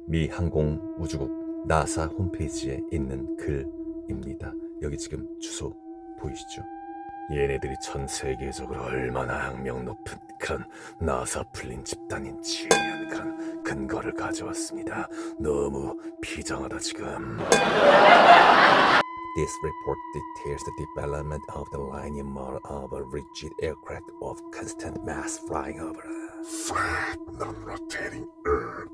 미 항공우주국 나사 홈페이지에 있는 글입니다. 여기 지금 주소 보이시죠? 얘네들이 전 세계적으로 얼마나 악명 높은 그런 나사 풀린 집단인지에 대한 그런 근거를 가져왔습니다. 너무 비장하다 지금. This report details the development of the linear model of a rigid aircraft of constant mass flying over a flat, non-rotating Earth.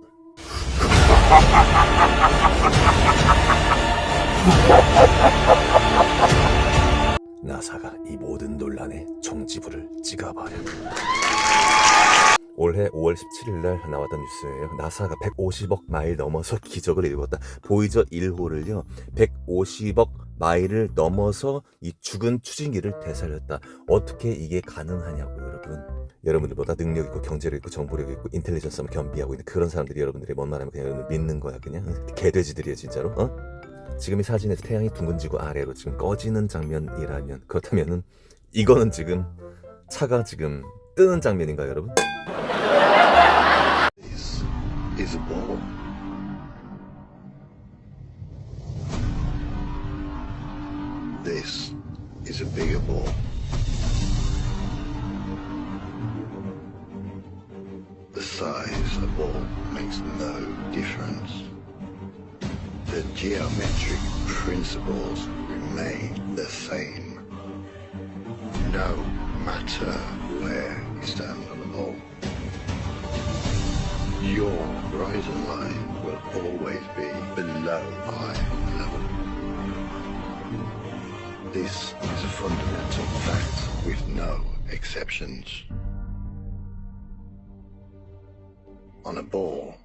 나사가 이 모든 논란에 종지부를 찍어버려. 올해 5월 17일 날 나왔던 뉴스예요. 나사가 150억 마일 넘어서 기적을 이루었다. 보이저 1호를요 150억 마일을 넘어서 이 죽은 추진기를 되살렸다. 어떻게 이게 가능하냐고요, 여러분. 여러분들보다 능력 있고 경제력 있고 정보력 있고 인텔리전스를 겸비하고 있는 그런 사람들이 여러분들이 뭔 말하면 그냥 여러분 믿는 거야. 그냥 개돼지들이야 진짜로. 지금 이 사진에서 태양이 둥근 지구 아래로 지금 꺼지는 장면이라면, 그렇다면은 이거는 지금 차가 지금 뜨는 장면인가요, 여러분? This is a ball. This is a bigger ball. The size of a ball makes no difference. The geometric principles remain the same, no matter where you stand on the ball. Your horizon line will always be below eye level. This is a fundamental fact with no exceptions. On a ball,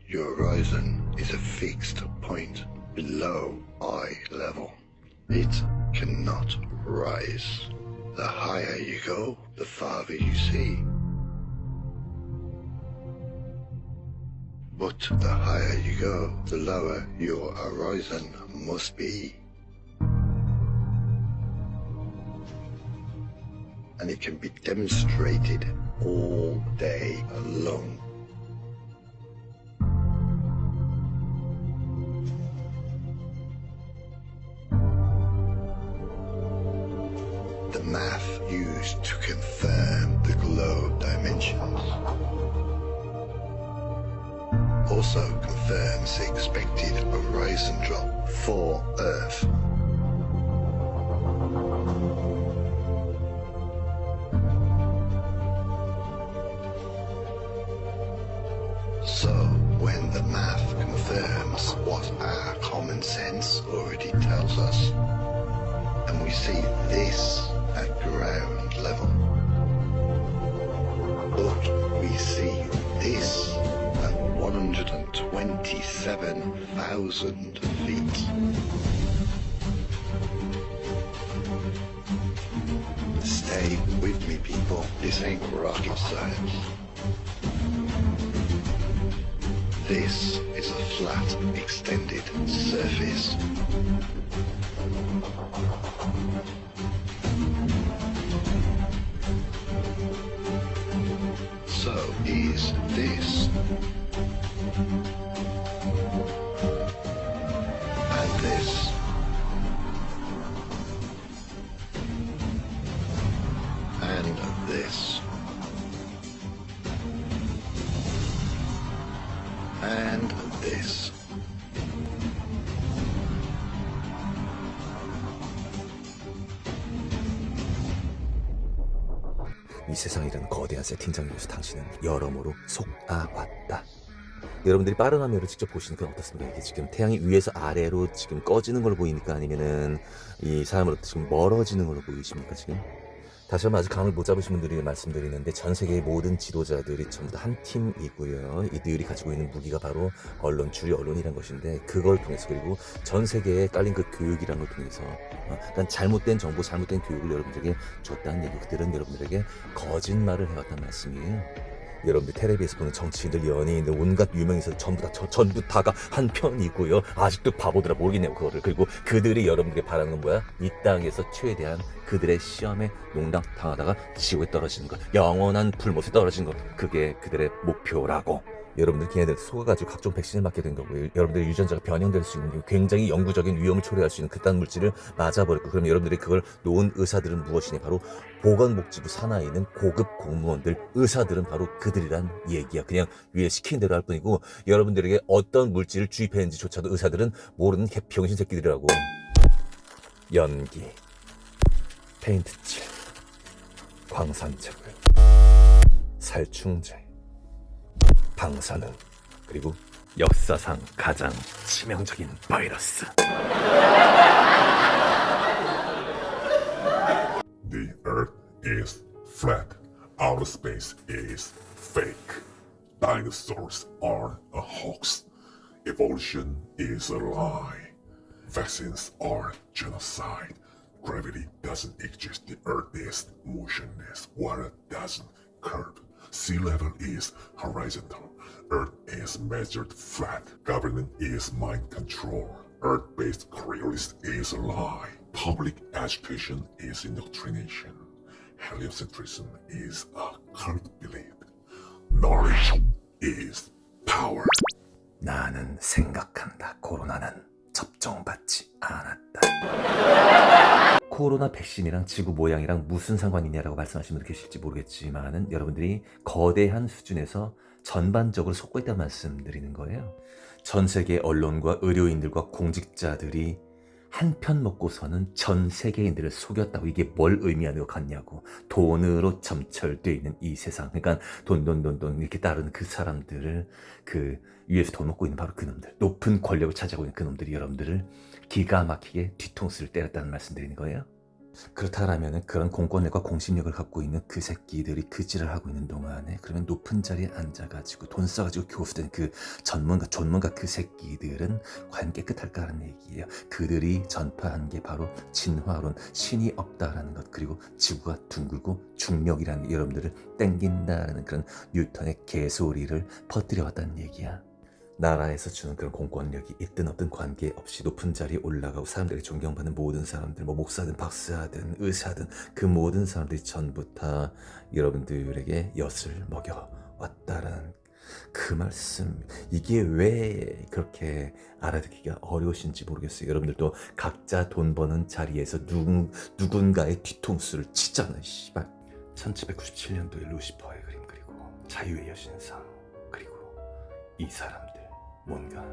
your horizon is a fixed point below eye level. It cannot rise. The higher you go, the farther you see. But the higher you go, the lower your horizon must be. And it can be demonstrated all day long. The math used to confirm the globe dimensions also confirms the expected horizon drop for Earth. So, when the math confirms what our common sense already tells us, and we see this at ground level, but we see this at 127,000 feet. Stay with me, people. This ain't rocket science. This is a flat, extended surface. So is this. And this. And this. And this. 이 세상이라는 거대한 세팅장에서 당신은 여러모로 속아왔다. 여러분들이 빠른 화면으로 직접 보시니까 어떻습니까? 이게 지금 태양이 위에서 아래로 지금 꺼지는 걸로 보이니까, 아니면은 이 사람으로부터 지금 멀어지는 걸로 보이십니까 지금? 다시 한번 아직 감을 못 잡으신 분들이 말씀드리는데, 전 세계의 모든 지도자들이 전부 다 한 팀이고요. 이들이 가지고 있는 무기가 바로 언론, 주류 언론이란 것인데, 그걸 통해서, 그리고 전 세계에 깔린 그 교육이라는 걸 통해서 그러니까 잘못된 정보, 잘못된 교육을 여러분들에게 줬다는 얘기, 그들은 여러분들에게 거짓말을 해왔단 말씀이에요. 여러분들 텔레비에서 보는 정치인들, 연예인들, 온갖 유명인들 전부 다가 한 편이고요. 아직도 바보들아 모르겠네요 그거를. 그리고 그들이 여러분들에게 바라는 건 뭐야? 이 땅에서 최대한 그들의 시험에 농락 당하다가 지옥에 떨어지는 것, 영원한 불못에 떨어지는 것, 그게 그들의 목표라고. 여러분들 걔네들 속아가지고 각종 백신을 맞게 된 거고요. 여러분들 유전자가 변형될 수 있는 굉장히 영구적인 위험을 초래할 수 있는 그딴 물질을 맞아버렸고, 그럼 여러분들이 그걸 놓은 의사들은 무엇이냐? 바로 보건복지부 산하에 있는 고급 공무원들, 의사들은 바로 그들이란 얘기야. 그냥 위에 시킨 대로 할 뿐이고, 여러분들에게 어떤 물질을 주입했는지조차도 의사들은 모르는 개병신 새끼들이라고. 연기, 페인트칠, 광산책을, 살충제, 방사능, 그리고 역사상 가장 치명적인 바이러스. The Earth is flat. Outer space is fake. Dinosaurs are a hoax. Evolution is a lie. Vaccines are genocide. Gravity doesn't exist. The Earth is motionless. Water doesn't curve. Sea level is horizontal. Earth is measured flat. Government is mind control. Earth-based careerist is a lie. Public education is indoctrination. Heliocentrism is a cult belief. Knowledge is power. 나는 생각한다. 코로나는 접종받지 않았다. 코로나 백신이랑 지구 모양이랑 무슨 상관이 있냐라고 말씀하시는 분들 계실지 모르겠지만은 여러분들이 거대한 수준에서 전반적으로 속고 있다는 말씀드리는 거예요. 전 세계 언론과 의료인들과 공직자들이 한편 먹고서는 전 세계인들을 속였다고. 이게 뭘 의미하는 것 같냐고. 돈으로 점철되어 있는 이 세상, 그러니까 돈 이렇게 따르는 그 사람들을, 그 위에서 돈 먹고 있는 바로 그놈들, 높은 권력을 차지하고 있는 그놈들이 여러분들을 기가 막히게 뒤통수를 때렸다는 말씀드리는 거예요. 그렇다라면 그런 공권력과 공신력을 갖고 있는 그 새끼들이 그 짓을 하고 있는 동안에, 그러면 높은 자리에 앉아가지고 돈 써가지고 교수된 그 전문가 그 새끼들은 과연 깨끗할까라는 얘기예요. 그들이 전파한 게 바로 진화론, 신이 없다라는 것, 그리고 지구가 둥글고 중력이라는 게 여러분들을 땡긴다라는 그런 뉴턴의 개소리를 퍼뜨려 왔다는 얘기야. 나라에서 주는 그런 공권력이 있든 없든 관계없이 높은 자리에 올라가고 사람들이 존경받는 모든 사람들, 뭐 목사든 박사든 의사든 그 모든 사람들이 전부 다 여러분들에게 엿을 먹여왔다라는 그 말씀. 이게 왜 그렇게 알아듣기가 어려우신지 모르겠어요. 여러분들도 각자 돈 버는 자리에서 누군가의 뒤통수를 치잖아요. 씨발. 1797년도에 루시퍼의 그림, 그리고 자유의 여신상, 그리고 이 사람들 뭔가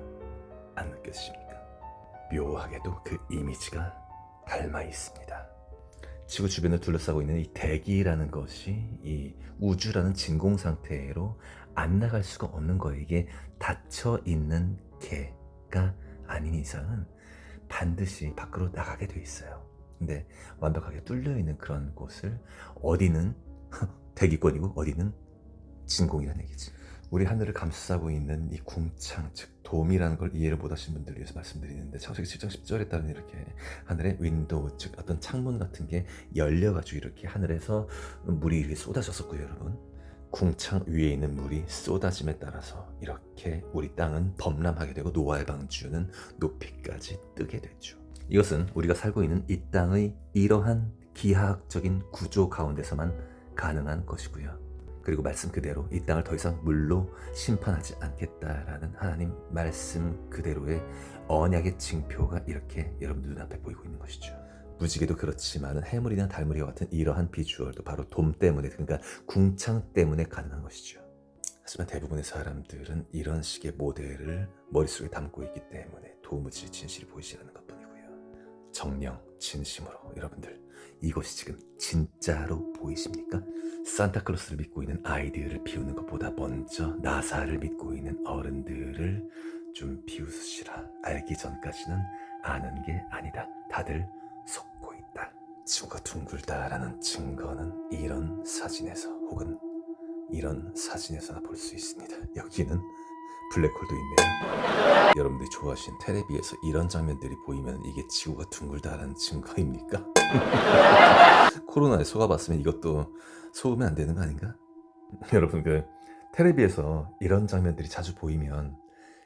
안 느껴지십니까? 묘하게도 그 이미지가 닮아 있습니다. 지구 주변을 둘러싸고 있는 이 대기라는 것이 이 우주라는 진공 상태로 안 나갈 수가 없는 거예요. 이게 닫혀 있는 개가 아닌 이상은 반드시 밖으로 나가게 돼 있어요. 근데 완벽하게 뚫려 있는 그런 곳을 어디는 대기권이고 어디는 진공이라는 얘기지. 우리 하늘을 감싸고 있는 이 궁창, 즉 돔이라는 걸 이해를 못하신 분들을 위해서 말씀드리는데, 창세기 7장 10절에 따르면 이렇게 하늘에 윈도우, 즉 어떤 창문 같은 게 열려가지고 이렇게 하늘에서 물이 이렇게 쏟아졌었고요. 여러분, 궁창 위에 있는 물이 쏟아짐에 따라서 이렇게 우리 땅은 범람하게 되고 노아의 방주는 높이까지 뜨게 됐죠. 이것은 우리가 살고 있는 이 땅의 이러한 기하학적인 구조 가운데서만 가능한 것이고요. 그리고 말씀 그대로 이 땅을 더 이상 물로 심판하지 않겠다라는 하나님 말씀 그대로의 언약의 징표가 이렇게 여러분들 눈앞에 보이고 있는 것이죠. 무지개도 그렇지만 해물이나 달무리와 같은 이러한 비주얼도 바로 돔 때문에, 그러니까 궁창 때문에 가능한 것이죠. 하지만 대부분의 사람들은 이런 식의 모델을 머릿속에 담고 있기 때문에 도무지 진실이 보이지 않는 것뿐이고요. 정령 진심으로 여러분들, 이것이 지금 진짜로 보이십니까? 산타클로스를 믿고 있는 아이들을 비우는 것보다 먼저 나사를 믿고 있는 어른들을 좀 비웃으시라. 알기 전까지는 아는 게 아니다. 다들 속고 있다. 지구가 둥글다라는 증거는 이런 사진에서 혹은 이런 사진에서나 볼 수 있습니다. 여기는 블랙홀도 있네요. 여러분들이 좋아하시는 텔레비에서 이런 장면들이 보이면 이게 지구가 둥글다라는 증거입니까? 코로나에 속아봤으면 이것도 속으면 안 되는 거 아닌가? 여러분, 그 텔레비에서 이런 장면들이 자주 보이면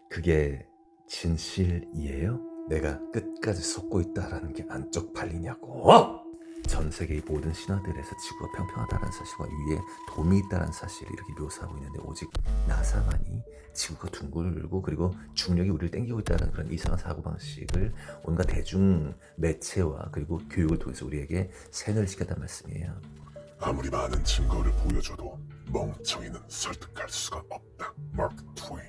그게 진실이에요? 내가 끝까지 속고 있다라는 게 안 쪽팔리냐고. 전 세계의 모든 신화들에서 지구가 평평하다는 사실과 위에 돔이 있다는 사실을 이렇게 묘사하고 있는데 오직 나사만이 지구가 둥글고 그리고 중력이 우리를 땡기고 있다는 그런 이상한 사고방식을 온갖 대중 매체와 그리고 교육을 통해서 우리에게 세뇌를 시켰단 말씀이에요. 아무리 많은 증거를 보여줘도 멍청이는 설득할 수가 없다. 마크 트웨인.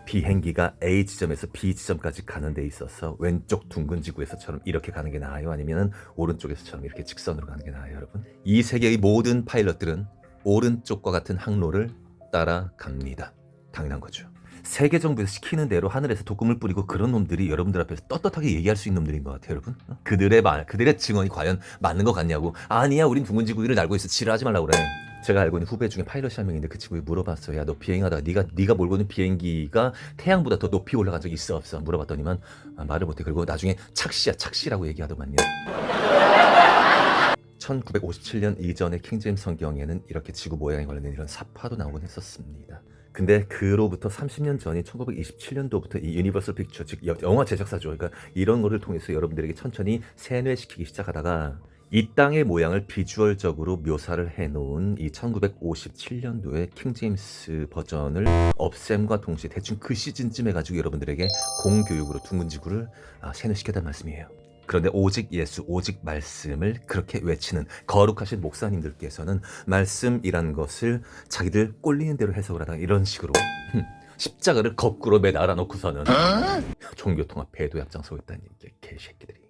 비행기가 A 지점에서 B 지점까지 가는 데 있어서 왼쪽 둥근 지구에서처럼 이렇게 가는 게 나아요? 아니면 오른쪽에서처럼 이렇게 직선으로 가는 게 나아요, 여러분? 이 세계의 모든 파일럿들은 오른쪽과 같은 항로를 따라갑니다. 당연한 거죠. 세계 정부에서 시키는 대로 하늘에서 도금을 뿌리고 그런 놈들이 여러분들 앞에서 떳떳하게 얘기할 수 있는 놈들인 것 같아요, 여러분. 그들의 증언이 과연 맞는 것 같냐고. 아니야, 우린 둥근 지구 위를 날고 있어. 지랄하지 말라고 그래. 제가 알고 있는 후배 중에 파일럿이 한 명인데 그 친구에 물어봤어요. 야, 너 비행하다가 네가 몰고 있는 비행기가 태양보다 더 높이 올라간 적이 있어 없어? 물어봤더니만 말을 못해. 그리고 나중에 착시라고 얘기하더만요. 1957년 이전의 킹제임스 성경에는 이렇게 지구 모양에 관련된 이런 사파도 나오곤 했었습니다. 근데 그로부터 30년 전인 1927년도부터 이 유니버설 픽처, 즉 영화 제작사죠. 그러니까 이런 거를 통해서 여러분들에게 천천히 세뇌시키기 시작하다가 이 땅의 모양을 비주얼적으로 묘사를 해놓은 이 1957년도의 킹제임스 버전을 없앰과 동시에 대충 그 시즌쯤 해가지고 여러분들에게 공교육으로 둥근 지구를 세뇌시켰단 말씀이에요. 그런데 오직 예수, 오직 말씀을 그렇게 외치는 거룩하신 목사님들께서는 말씀이란 것을 자기들 꼴리는 대로 해석을 하다가 이런 식으로 십자가를 거꾸로 매달아 놓고서는 종교통합 배도에 앞장서고 있다는 얘기야, 개새끼들이.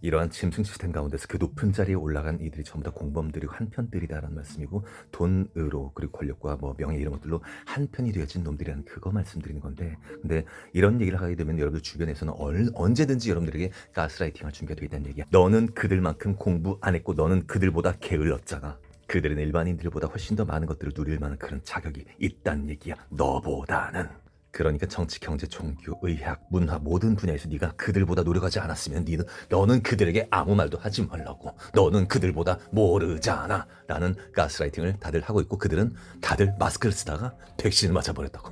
이러한 짐승 시스템 가운데서 그 높은 자리에 올라간 이들이 전부 다 공범들이고 한편들이다라는 말씀이고, 돈으로 그리고 권력과 뭐 명예 이런 것들로 한편이 되어진 놈들이라는 그거 말씀드리는 건데, 근데 이런 얘기를 하게 되면 여러분들 주변에서는 언제든지 여러분들에게 가스라이팅할 준비가 되어 있다는 얘기야. 너는 그들만큼 공부 안 했고 너는 그들보다 게을렀잖아. 그들은 일반인들보다 훨씬 더 많은 것들을 누릴 만한 그런 자격이 있다는 얘기야, 너보다는. 그러니까 정치, 경제, 종교, 의학, 문화 모든 분야에서 네가 그들보다 노력하지 않았으면 너는 그들에게 아무 말도 하지 말라고. 너는 그들보다 모르잖아 라는 가스라이팅을 다들 하고 있고, 그들은 다들 마스크를 쓰다가 백신을 맞아버렸다고.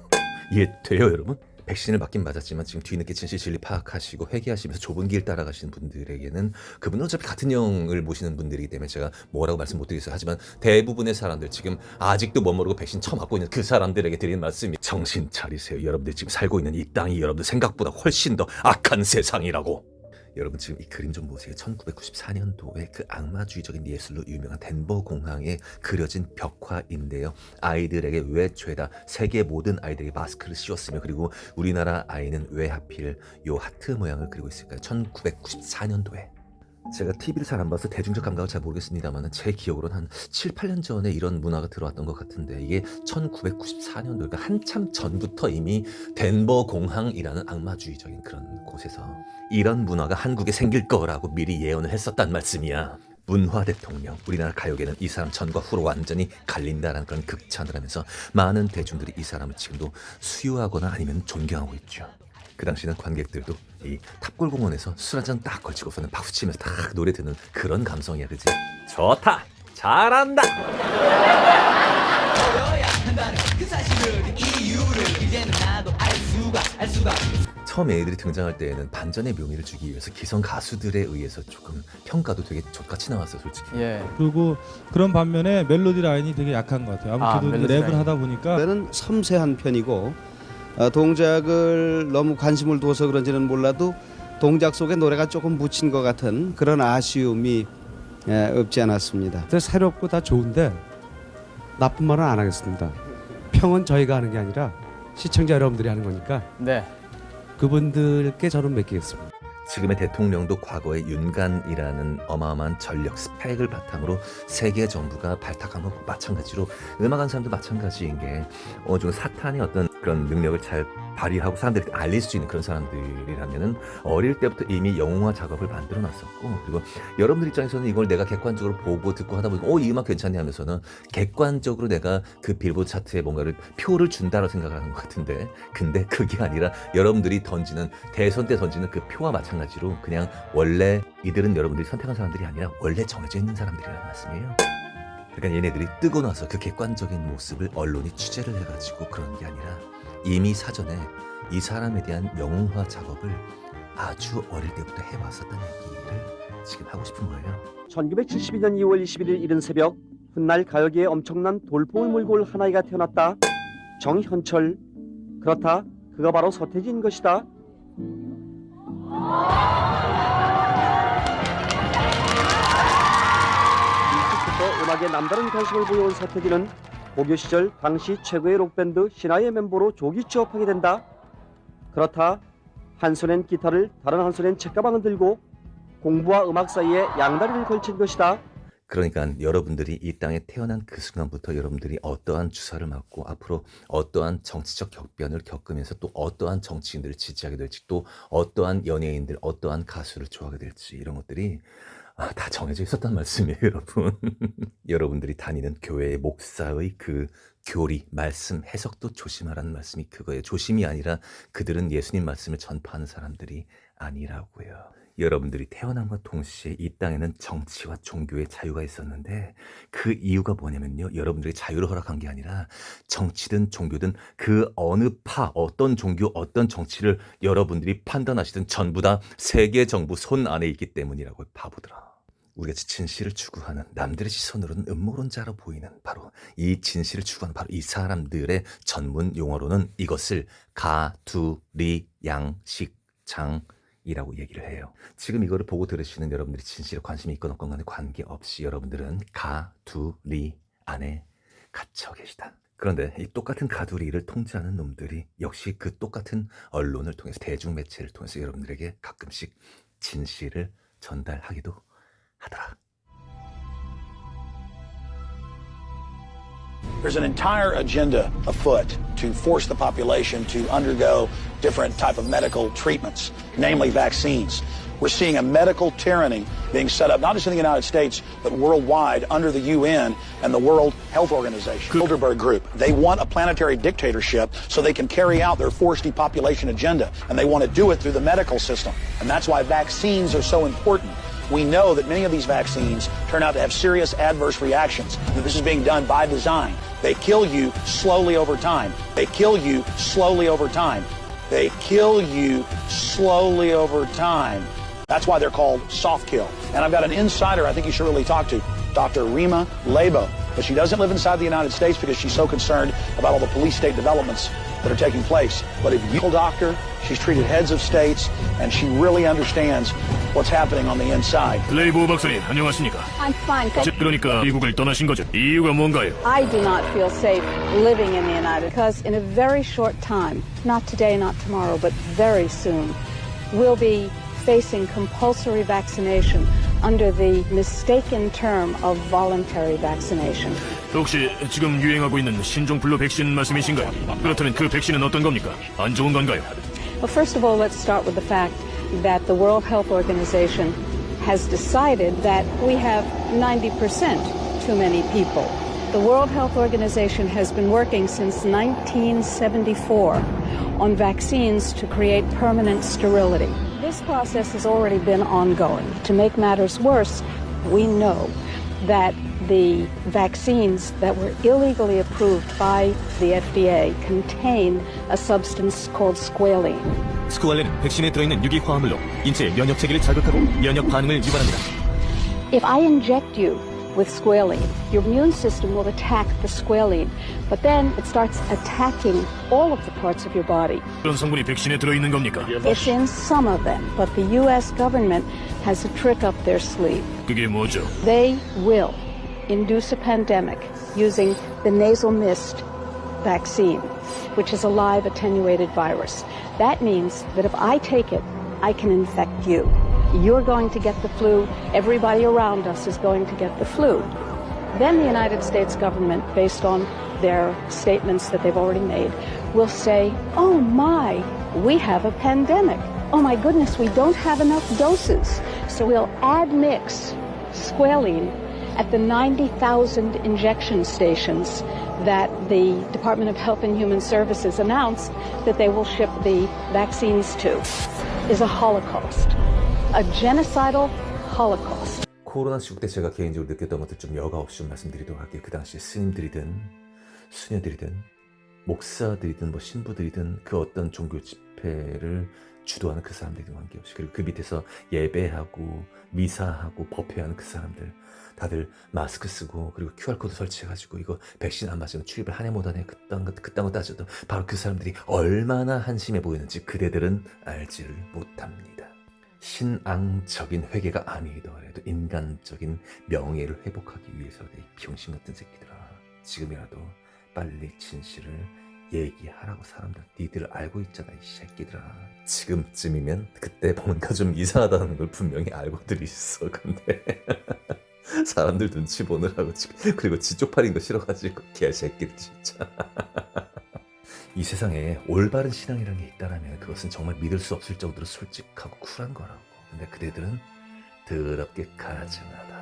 이해돼요, 여러분? 백신을 맞긴 맞았지만 지금 뒤늦게 진실 파악하시고 회개하시면서 좁은 길 따라가시는 분들에게는, 그분은 어차피 같은 영을 모시는 분들이기 때문에 제가 뭐라고 말씀 못 드리겠어요. 하지만 대부분의 사람들, 지금 아직도 못 모르고 백신 처음 맞고 있는 그 사람들에게 드리는 말씀이, 정신 차리세요. 여러분들 지금 살고 있는 이 땅이 여러분들 생각보다 훨씬 더 악한 세상이라고. 여러분 지금 이 그림 좀 보세요. 1994년도에 그 악마주의적인 예술로 유명한 덴버 공항에 그려진 벽화인데요. 아이들에게 왜 죄다 세계 모든 아이들에게 마스크를 씌웠으며, 그리고 우리나라 아이는 왜 하필 요 하트 모양을 그리고 있을까요? 1994년도에. 제가 TV를 잘 안 봐서 대중적 감각을 잘 모르겠습니다만 제 기억으로는 한 7, 8년 전에 이런 문화가 들어왔던 것 같은데, 이게 1994년도, 그러니까 한참 전부터 이미 덴버 공항이라는 악마주의적인 그런 곳에서 이런 문화가 한국에 생길 거라고 미리 예언을 했었단 말씀이야. 문화 대통령, 우리나라 가요계는 이 사람 전과 후로 완전히 갈린다라는 그런 극찬을 하면서 많은 대중들이 이 사람을 지금도 수요하거나 아니면 존경하고 있죠. 그 당시는 관객들도 이 탑골공원에서 술 한잔 딱 걸치고서는 박수치면서 딱 노래 듣는 그런 감성이야, 그치? 좋다! 잘한다! 처음 애들이 등장할 때에는 반전의 묘미를 주기 위해서 기성 가수들에 의해서 조금 평가도 되게 족같이 나왔어요, 솔직히. 예. 그리고 그런 반면에 멜로디 라인이 되게 약한 것 같아요. 아무래도 멜로디 랩을 라인. 하다 보니까 는 섬세한 편이고, 동작을 너무 관심을 둬서 그런지는 몰라도 동작 속에 노래가 조금 묻힌 것 같은 그런 아쉬움이 없지 않았습니다. 새롭고 다 좋은데 나쁜 말은 안 하겠습니다. 평은 저희가 하는 게 아니라 시청자 여러분들이 하는 거니까 네. 그분들께 저는 맡기겠습니다. 지금의 대통령도 과거에 윤간이라는 어마어마한 전력 스펙을 바탕으로 세계 정부가 발탁한 것과 마찬가지로 음악하는 사람도 마찬가지인 게 어느 정도 사탄의 어떤 그런 능력을 잘 발휘하고 사람들이 알릴 수 있는 그런 사람들이라면은 어릴 때부터 이미 영웅화 작업을 만들어 놨었고, 그리고 여러분들 입장에서는 이걸 내가 객관적으로 보고 듣고 하다 보니까 이 음악 괜찮네 하면서는 객관적으로 내가 그 빌보드 차트에 뭔가를 표를 준다고 생각하는 것 같은데, 근데 그게 아니라 여러분들이 던지는 대선 때 던지는 그 표와 마찬가지로 그냥 원래 이들은 여러분들이 선택한 사람들이 아니라 원래 정해져 있는 사람들이라는 말씀이에요. 그러니까 얘네들이 뜨고 나서 그 객관적인 모습을 언론이 취재를 해가지고 그런 게 아니라 이미 사전에 이 사람에 대한 영웅화 작업을 아주 어릴 때부터 해왔었다는 얘기를 지금 하고 싶은 거예요. 1972년 2월 21일 이른 새벽 훗날 가요계에 엄청난 돌풍을 몰고 올 한 아이가 태어났다. 정현철. 그렇다. 그가 바로 서태지인 것이다. 일찍부터 음악에 남다른 관심을 보여온 서태지는 고교 시절 당시 최고의 록밴드 신화의 멤버로 조기 취업하게 된다. 그렇다. 한 손엔 기타를 다른 한 손엔 책가방을 들고 공부와 음악 사이에 양다리를 걸친 것이다. 그러니까 여러분들이 이 땅에 태어난 그 순간부터 여러분들이 어떠한 주사를 맞고 앞으로 어떠한 정치적 격변을 겪으면서 또 어떠한 정치인들을 지지하게 될지 또 어떠한 연예인들, 어떠한 가수를 좋아하게 될지 이런 것들이 다 정해져 있었단 말씀이에요, 여러분. 여러분들이 다니는 교회의 목사의 그 교리, 말씀, 해석도 조심하라는 말씀이 그거예요. 조심이 아니라 그들은 예수님 말씀을 전파하는 사람들이 아니라고요. 여러분들이 태어남과 동시에 이 땅에는 정치와 종교의 자유가 있었는데 그 이유가 뭐냐면요. 여러분들이 자유를 허락한 게 아니라 정치든 종교든 그 어느 파, 어떤 종교, 어떤 정치를 여러분들이 판단하시든 전부 다 세계 정부 손 안에 있기 때문이라고 바보들아. 우리가 진실을 추구하는 남들의 시선으로는 음모론자로 보이는 바로 이 진실을 추구하는 바로 이 사람들의 전문 용어로는 이것을 가두리 양식장 이라고 얘기를 해요. 지금 이거를 보고 들으시는 여러분들이 진실에 관심이 있건 없건 간에 관계없이 여러분들은 가두리 안에 갇혀 계시다. 그런데 이 똑같은 가두리를 통제하는 놈들이 역시 그 똑같은 언론을 통해서 대중매체를 통해서 여러분들에게 가끔씩 진실을 전달하기도 하더라. There's an entire agenda afoot to force the population to undergo different type of medical treatments, namely vaccines. We're seeing a medical tyranny being set up, not just in the United States, but worldwide under the UN and the World Health Organization. Bilderberg Group, they want a planetary dictatorship so they can carry out their forced depopulation agenda, and they want to do it through the medical system. And that's why vaccines are so important. We know that many of these vaccines turn out to have serious adverse reactions. And this is being done by design. They kill you slowly over time. They kill you slowly over time. They kill you slowly over time. That's why they're called soft kill. And I've got an insider I think you should really talk to, Dr. Rima Lebo. But she doesn't live inside the United States because she's so concerned about all the police state developments that are taking place. But if you're a doctor, she's treated heads of states, and she really understands what's happening on the inside. 레이보 박사님, 안녕하십니까? I'm fine. 그러니까 미국을 떠나신 거죠? 이유가 뭔가요? I do not feel safe living in the United because in a very short time, not today, not tomorrow, but very soon, we'll be facing compulsory vaccination under the mistaken term of voluntary vaccination. 혹시 지금 유행하고 있는 신종플루 백신 말씀이신가요? 그렇다면 그 백신은 어떤 겁니까? 안 좋은 건가요? Well, first of all, let's start with the fact that the World Health Organization has decided that we have 90% too many people. The World Health Organization has been working since 1974 on vaccines to create permanent sterility. This process has already been ongoing. To make matters worse, we know that the vaccines that were illegally approved by the FDA contain a substance called squalene. 스쿠알렌은 백신에 들어있는 유기 화합물로 인체의 면역 체계를 자극하고 면역 반응을 유발합니다. If I inject you with squalene, your immune system will attack the squalene, but then it starts attacking all of the parts of your body. 그런 성분이 백신에 들어있는 겁니까? It's in some of them, but the U.S. government has a trick up their sleeve. 그게 뭐죠? They will induce a pandemic using the nasal mist vaccine, which is a live attenuated virus. That means that if I take it, I can infect you. You're going to get the flu. Everybody around us is going to get the flu. Then the United States government, based on their statements that they've already made, will say, oh my, we have a pandemic. Oh my goodness, we don't have enough doses. So we'll admix squalene at the 90,000 injection stations that the Department of Health and Human Services announced that they will ship the vaccines to, is a holocaust. A genocidal holocaust. 코로나 시국 때 제가 개인적으로 느꼈던 것들 좀 여과 없이 좀 말씀드리도록 할게요. 그 당시에 스님들이든 수녀들이든 목사들이든 뭐 신부들이든 그 어떤 종교 집회를 주도하는 그 사람들이든 관계없이, 그리고 그 밑에서 예배하고 미사하고 법회하는 그 사람들 다들 마스크 쓰고, 그리고 QR코드 설치해가지고 이거 백신 안 맞으면 출입을 하냐 못하냐 그딴 거 따져도 바로 그 사람들이 얼마나 한심해 보이는지 그대들은 알지를 못합니다. 신앙적인 회개가 아니더라도 인간적인 명예를 회복하기 위해서라도 이 병신 같은 새끼들아, 지금이라도 빨리 진실을 얘기하라고. 사람들 니들 알고 있잖아 이 새끼들아. 지금쯤이면 그때 뭔가 좀 이상하다는 걸 분명히 알고들 있어. 근데 사람들 눈치 보느라고 지금, 그리고 지 쪽팔린 거 싫어가지고 개새끼들 진짜. 이 세상에 올바른 신앙이라는 게 있다라면 그것은 정말 믿을 수 없을 정도로 솔직하고 쿨한 거라고. 근데 그대들은 더럽게 가증하다.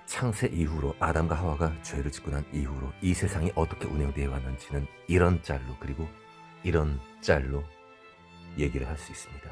창세 이후로 아담과 하와가 죄를 짓고 난 이후로 이 세상이 어떻게 운영되어 왔는지는 이런 짤로, 그리고 이런 짤로 얘기를 할 수 있습니다.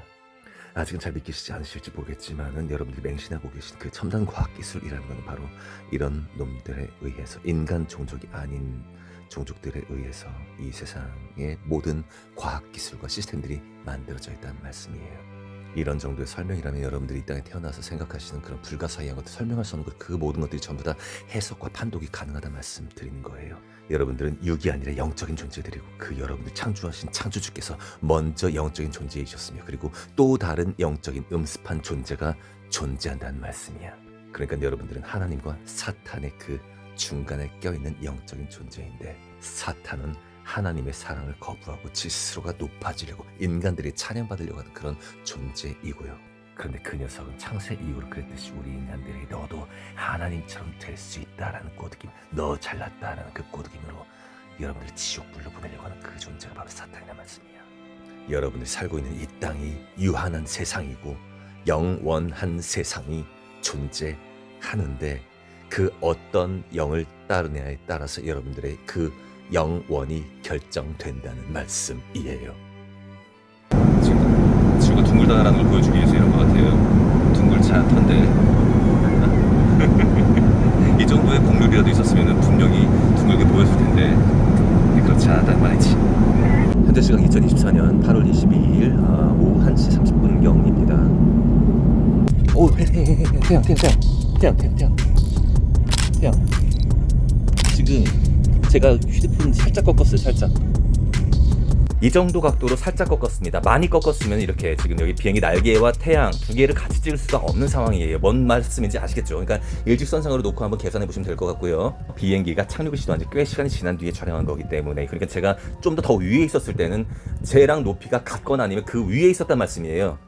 아직은 잘 믿기시지 않으실지 모르겠지만은 여러분들이 맹신하고 계신 그 첨단 과학기술이라는 것은 바로 이런 놈들에 의해서, 인간 종족이 아닌 종족들에 의해서 이 세상의 모든 과학기술과 시스템들이 만들어져 있다는 말씀이에요. 이런 정도의 설명이라면 여러분들이 이 땅에 태어나서 생각하시는 그런 불가사의한 것들, 설명할 수 없는 그 모든 것들이 전부 다 해석과 판독이 가능하다는 말씀 드리는 거예요. 여러분들은 육이 아니라 영적인 존재들이고, 그 여러분들 창조하신 창조주께서 먼저 영적인 존재이셨으며, 그리고 또 다른 영적인 음습한 존재가 존재한다는 말씀이야. 그러니까 여러분들은 하나님과 사탄의 그 중간에 껴있는 영적인 존재인데, 사탄은 하나님의 사랑을 거부하고 스스로가 높아지려고 인간들이 찬양받으려고 하는 그런 존재이고요. 그런데 그 녀석은 창세 이후로 그랬듯이 우리 인간들이 너도 하나님처럼 될 수 있다라는 꼬드김, 너 잘났다라는 그 꼬드김으로 여러분들을 지옥불로 보내려고 하는 그 존재가 바로 사탄이란 말씀이야. 여러분들이 살고 있는 이 땅이 유한한 세상이고 영원한 세상이 존재하는데, 그 어떤 영을 따르냐에 따라서 여러분들의 그 영원이 결정된다는 말씀이에요. 지금 지구가 둥글다라는 걸 보여주기 위해서 이런 것 같아요. 둥글지 않던데. 이 정도의 곡률이라도 있었으면 분명히 둥글게 보였을 텐데 그렇지 않았단 말이지. 현재 시각 2024년 8월 22일 오후 1시 30분경입니다. 오, 태양. 지금 제가 휴대폰 살짝 꺾었어요. 살짝. 이 정도 각도로 살짝 꺾었습니다. 많이 꺾었으면 이렇게 지금 여기 비행기 날개와 태양 두 개를 같이 찍을 수가 없는 상황이에요. 뭔 말씀인지 아시겠죠? 그러니까 일직선상으로 놓고 한번 계산해 보시면 될 것 같고요. 비행기가 착륙을 시도한 지 꽤 시간이 지난 뒤에 촬영한 거기 때문에, 그러니까 제가 좀 더 위에 있었을 때는 쟤랑 높이가 같거나 아니면 그 위에 있었단 말씀이에요.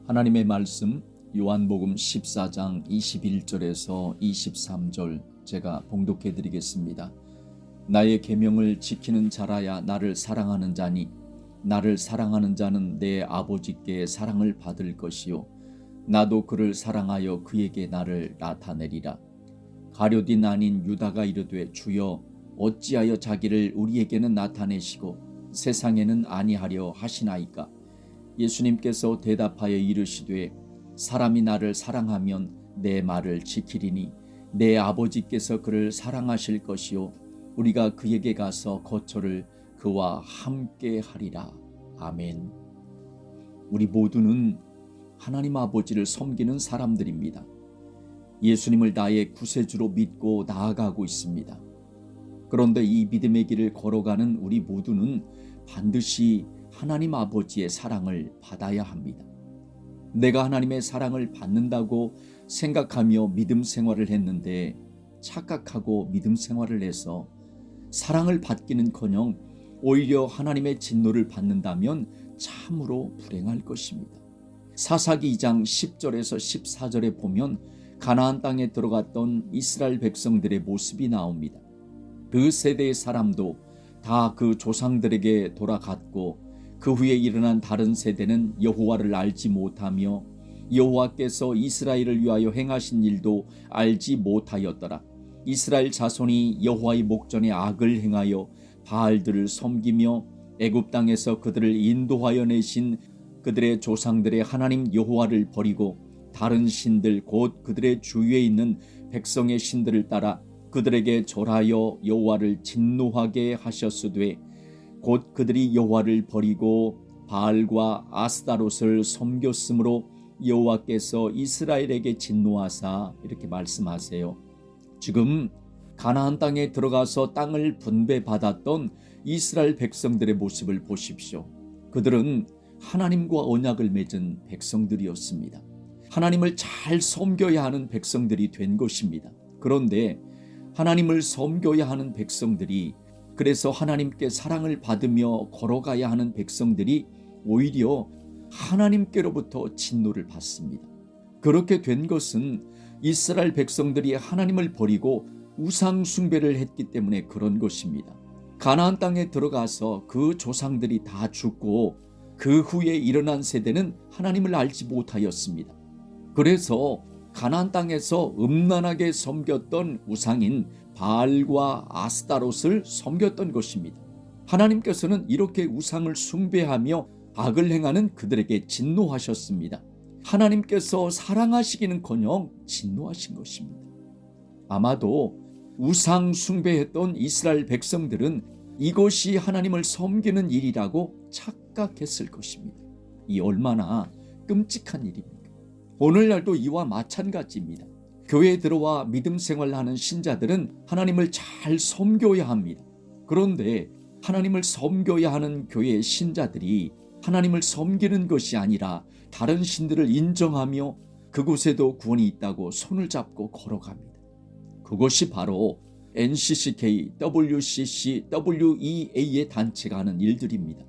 하나님의 말씀 요한복음 14장 21절에서 23절 제가 봉독해 드리겠습니다. 나의 계명을 지키는 자라야 나를 사랑하는 자니 나를 사랑하는 자는 내 아버지께 사랑을 받을 것이요 나도 그를 사랑하여 그에게 나를 나타내리라. 가룟 아닌 유다가 이르되 주여 어찌하여 자기를 우리에게는 나타내시고 세상에는 아니하려 하시나이까. 예수님께서 대답하여 이르시되 사람이 나를 사랑하면 내 말을 지키리니 내 아버지께서 그를 사랑하실 것이요 우리가 그에게 가서 거처를 그와 함께 하리라. 아멘. 우리 모두는 하나님 아버지를 섬기는 사람들입니다. 예수님을 나의 구세주로 믿고 나아가고 있습니다. 그런데 이 믿음의 길을 걸어가는 우리 모두는 반드시 하나님 아버지의 사랑을 받아야 합니다. 내가 하나님의 사랑을 받는다고 생각하며 믿음 생활을 했는데 착각하고 믿음 생활을 해서 사랑을 받기는커녕 오히려 하나님의 진노를 받는다면 참으로 불행할 것입니다. 사사기 2장 10절에서 14절에 보면 가나안 땅에 들어갔던 이스라엘 백성들의 모습이 나옵니다. 그 세대의 사람도 다 그 조상들에게 돌아갔고 그 후에 일어난 다른 세대는 여호와를 알지 못하며 여호와께서 이스라엘을 위하여 행하신 일도 알지 못하였더라. 이스라엘 자손이 여호와의 목전에 악을 행하여 바알들을 섬기며 애굽 땅에서 그들을 인도하여 내신 그들의 조상들의 하나님 여호와를 버리고 다른 신들 곧 그들의 주위에 있는 백성의 신들을 따라 그들에게 절하여 여호와를 진노하게 하셨으되 곧 그들이 여호와를 버리고 바알과 아스타롯을 섬겼으므로 여호와께서 이스라엘에게 진노하사 이렇게 말씀하세요. 지금 가나안 땅에 들어가서 땅을 분배받았던 이스라엘 백성들의 모습을 보십시오. 그들은 하나님과 언약을 맺은 백성들이었습니다. 하나님을 잘 섬겨야 하는 백성들이 된 것입니다. 그런데 하나님을 섬겨야 하는 백성들이, 그래서 하나님께 사랑을 받으며 걸어가야 하는 백성들이 오히려 하나님께로부터 진노를 받습니다. 그렇게 된 것은 이스라엘 백성들이 하나님을 버리고 우상 숭배를 했기 때문에 그런 것입니다. 가나안 땅에 들어가서 그 조상들이 다 죽고 그 후에 일어난 세대는 하나님을 알지 못하였습니다. 그래서 가나안 땅에서 음란하게 섬겼던 우상인 바알과 아스타롯을 섬겼던 것입니다. 하나님께서는 이렇게 우상을 숭배하며 악을 행하는 그들에게 진노하셨습니다. 하나님께서 사랑하시기는커녕 진노하신 것입니다. 아마도 우상 숭배했던 이스라엘 백성들은 이것이 하나님을 섬기는 일이라고 착각했을 것입니다. 이 얼마나 끔찍한 일입니까? 오늘날도 이와 마찬가지입니다. 교회에 들어와 믿음 생활하는 신자들은 하나님을 잘 섬겨야 합니다. 그런데 하나님을 섬겨야 하는 교회의 신자들이 하나님을 섬기는 것이 아니라 다른 신들을 인정하며 그곳에도 구원이 있다고 손을 잡고 걸어갑니다. 그것이 바로 NCCK, WCC, WEA의 단체가 하는 일들입니다.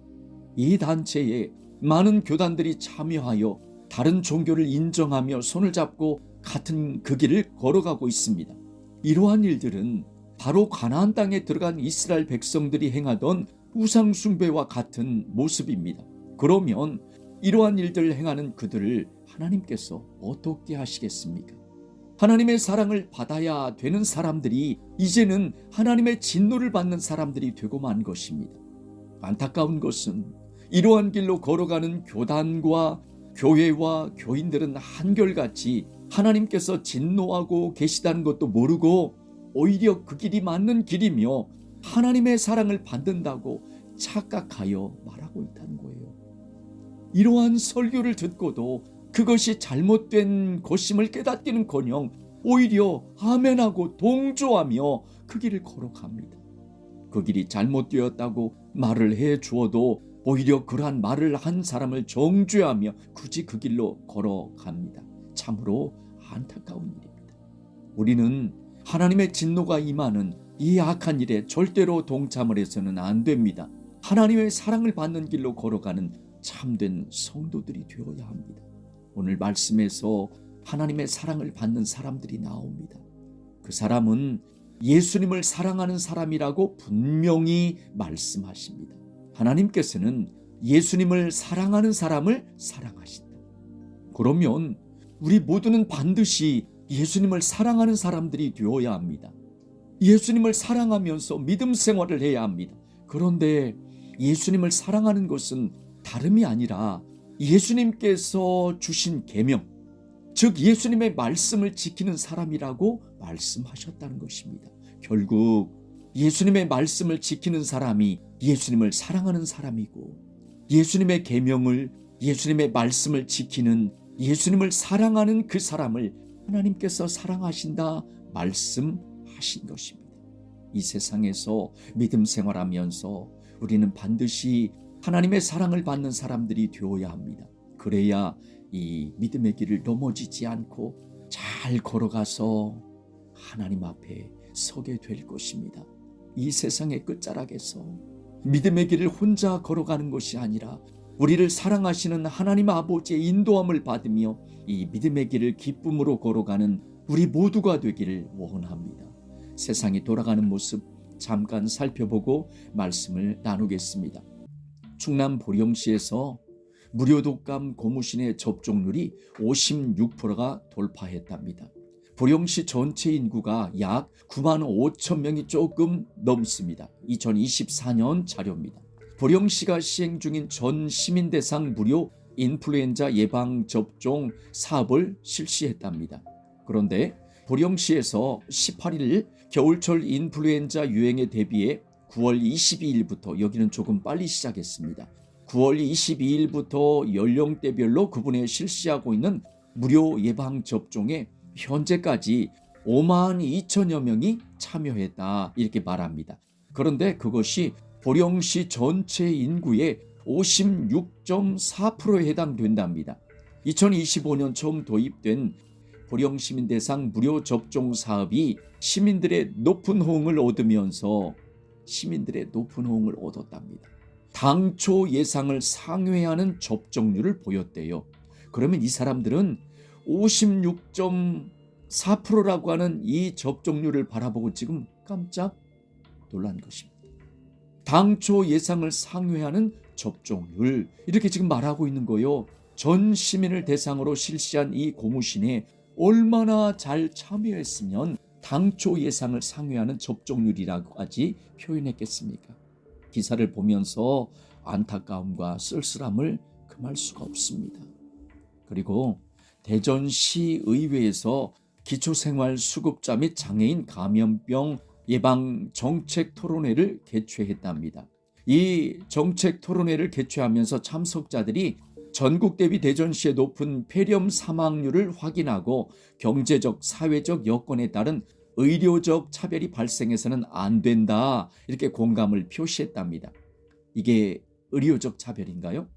이 단체에 많은 교단들이 참여하여 다른 종교를 인정하며 손을 잡고 같은 그 길을 걸어가고 있습니다. 이러한 일들은 바로 가나안 땅에 들어간 이스라엘 백성들이 행하던 우상 숭배와 같은 모습입니다. 그러면 이러한 일들을 행하는 그들을 하나님께서 어떻게 하시겠습니까? 하나님의 사랑을 받아야 되는 사람들이 이제는 하나님의 진노를 받는 사람들이 되고 만 것입니다. 안타까운 것은 이러한 길로 걸어가는 교단과 교회와 교인들은 한결같이 하나님께서 진노하고 계시다는 것도 모르고 오히려 그 길이 맞는 길이며 하나님의 사랑을 받는다고 착각하여 말하고 있다는 거예요. 이러한 설교를 듣고도 그것이 잘못된 것임을 깨닫기는커녕 오히려 아멘하고 동조하며 그 길을 걸어갑니다. 그 길이 잘못되었다고 말을 해 주어도 오히려 그러한 말을 한 사람을 정죄하며 굳이 그 길로 걸어갑니다. 참으로 안타까운 일입니다. 우리는 하나님의 진노가 임하는 이 악한 일에 절대로 동참을 해서는 안 됩니다. 하나님의 사랑을 받는 길로 걸어가는 참된 성도들이 되어야 합니다. 오늘 말씀에서 하나님의 사랑을 받는 사람들이 나옵니다. 그 사람은 예수님을 사랑하는 사람이라고 분명히 말씀하십니다. 하나님께서는 예수님을 사랑하는 사람을 사랑하신다. 그러면 우리 모두는 반드시 예수님을 사랑하는 사람들이 되어야 합니다. 예수님을 사랑하면서 믿음 생활을 해야 합니다. 그런데 예수님을 사랑하는 것은 다름이 아니라 예수님께서 주신 계명, 즉 예수님의 말씀을 지키는 사람이라고 말씀하셨다는 것입니다. 결국 예수님의 말씀을 지키는 사람이 예수님을 사랑하는 사람이고, 예수님의 계명을, 예수님의 말씀을 지키는, 예수님을 사랑하는 그 사람을 하나님께서 사랑하신다 말씀하신 것입니다. 이 세상에서 믿음 생활하면서 우리는 반드시 하나님의 사랑을 받는 사람들이 되어야 합니다. 그래야 이 믿음의 길을 넘어지지 않고 잘 걸어가서 하나님 앞에 서게 될 것입니다. 이 세상의 끝자락에서 믿음의 길을 혼자 걸어가는 것이 아니라 우리를 사랑하시는 하나님 아버지의 인도함을 받으며 이 믿음의 길을 기쁨으로 걸어가는 우리 모두가 되기를 원합니다. 세상이 돌아가는 모습 잠깐 살펴보고 말씀을 나누겠습니다. 충남 보령시에서 무료 독감 고무신의 접종률이 56%가 돌파했답니다. 보령시 전체 인구가 약 9만 5천 명이 조금 넘습니다. 2024년 자료입니다. 보령시가 시행 중인 전 시민 대상 무료 인플루엔자 예방 접종 사업을 실시했답니다. 그런데 보령시에서 18일 겨울철 인플루엔자 유행에 대비해 9월 22일부터, 여기는 조금 빨리 시작했습니다. 9월 22일부터 연령대별로 구분해 실시하고 있는 무료 예방접종에 현재까지 5만 2천여 명이 참여했다, 이렇게 말합니다. 그런데 그것이 보령시 전체 인구의 56.4%에 해당된답니다. 2025년 처음 도입된 보령시민 대상 무료 접종 사업이 시민들의 높은 호응을 얻으면서 얻었답니다. 당초 예상을 상회하는 접종률을 보였대요. 그러면 이 사람들은 56.4%라고 하는 이 접종률을 바라보고 지금 깜짝 놀란 것입니다. 당초 예상을 상회하는 접종률, 이렇게 지금 말하고 있는 거요. 전 시민을 대상으로 실시한 이 고무신에 얼마나 잘 참여했으면 당초 예상을 상회하는 접종률이라고까지 표현했겠습니까? 기사를 보면서 안타까움과 쓸쓸함을 금할 수가 없습니다. 그리고 대전시 의회에서 기초생활수급자 및 장애인 감염병 예방 정책 토론회를 개최했답니다. 이 정책 토론회를 개최하면서 참석자들이 전국 대비 대전시의 높은 폐렴 사망률을 확인하고 경제적, 사회적 여건에 따른 의료적 차별이 발생해서는 안 된다, 이렇게 공감을 표시했답니다. 이게 의료적 차별인가요?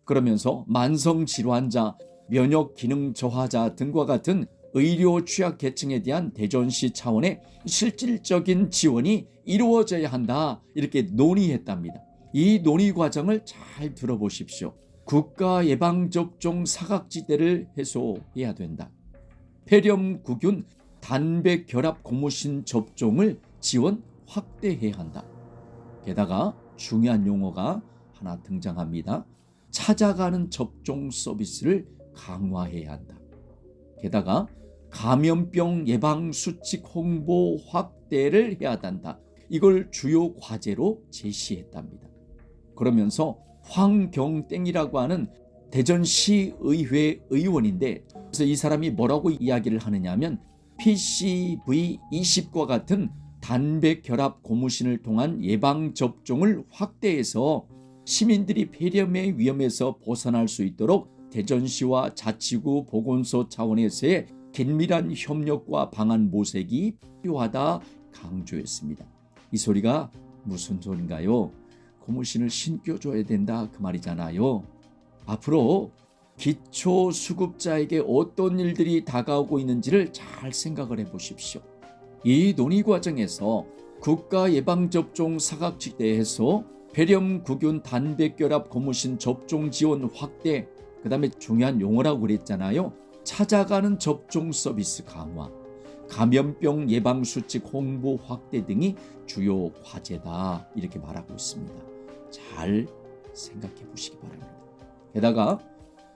그러면서 만성질환자, 면역 기능 저하자 등과 같은 의료 취약 계층에 대한 대전시 차원의 실질적인 지원이 이루어져야 한다, 이렇게 논의했답니다. 이 논의 과정을 잘 들어보십시오. 국가 예방접종 사각지대를 해소해야 된다. 폐렴구균 단백결합 고무신 접종을 지원 확대해야 한다. 게다가 중요한 용어가 하나 등장합니다. 찾아가는 접종 서비스를 강화해야 한다. 게다가 감염병 예방 수칙 홍보 확대를 해야 한다. 이걸 주요 과제로 제시했답니다. 그러면서 황경땡이라고 하는 대전시의회 의원인데, 그래서 이 사람이 뭐라고 이야기를 하느냐 하면 PCV20과 같은 단백결합 고무신을 통한 예방접종을 확대해서 시민들이 폐렴의 위험에서 벗어날 수 있도록 대전시와 자치구 보건소 차원에서의 긴밀한 협력과 방안 모색이 필요하다 강조했습니다. 이 소리가 무슨 소린가요? 고무신을 신겨줘야 된다, 그 말이잖아요. 앞으로 기초수급자에게 어떤 일들이 다가오고 있는지를 잘 생각을 해보십시오. 이 논의 과정에서 국가 예방접종 사각지대에서 폐렴구균 단백결합 고무신 접종 지원 확대, 그 다음에 중요한 용어라고 그랬잖아요. 찾아가는 접종 서비스 강화, 감염병 예방수칙 홍보 확대 등이 주요 과제다 이렇게 말하고 있습니다. 잘 생각해 보시기 바랍니다. 게다가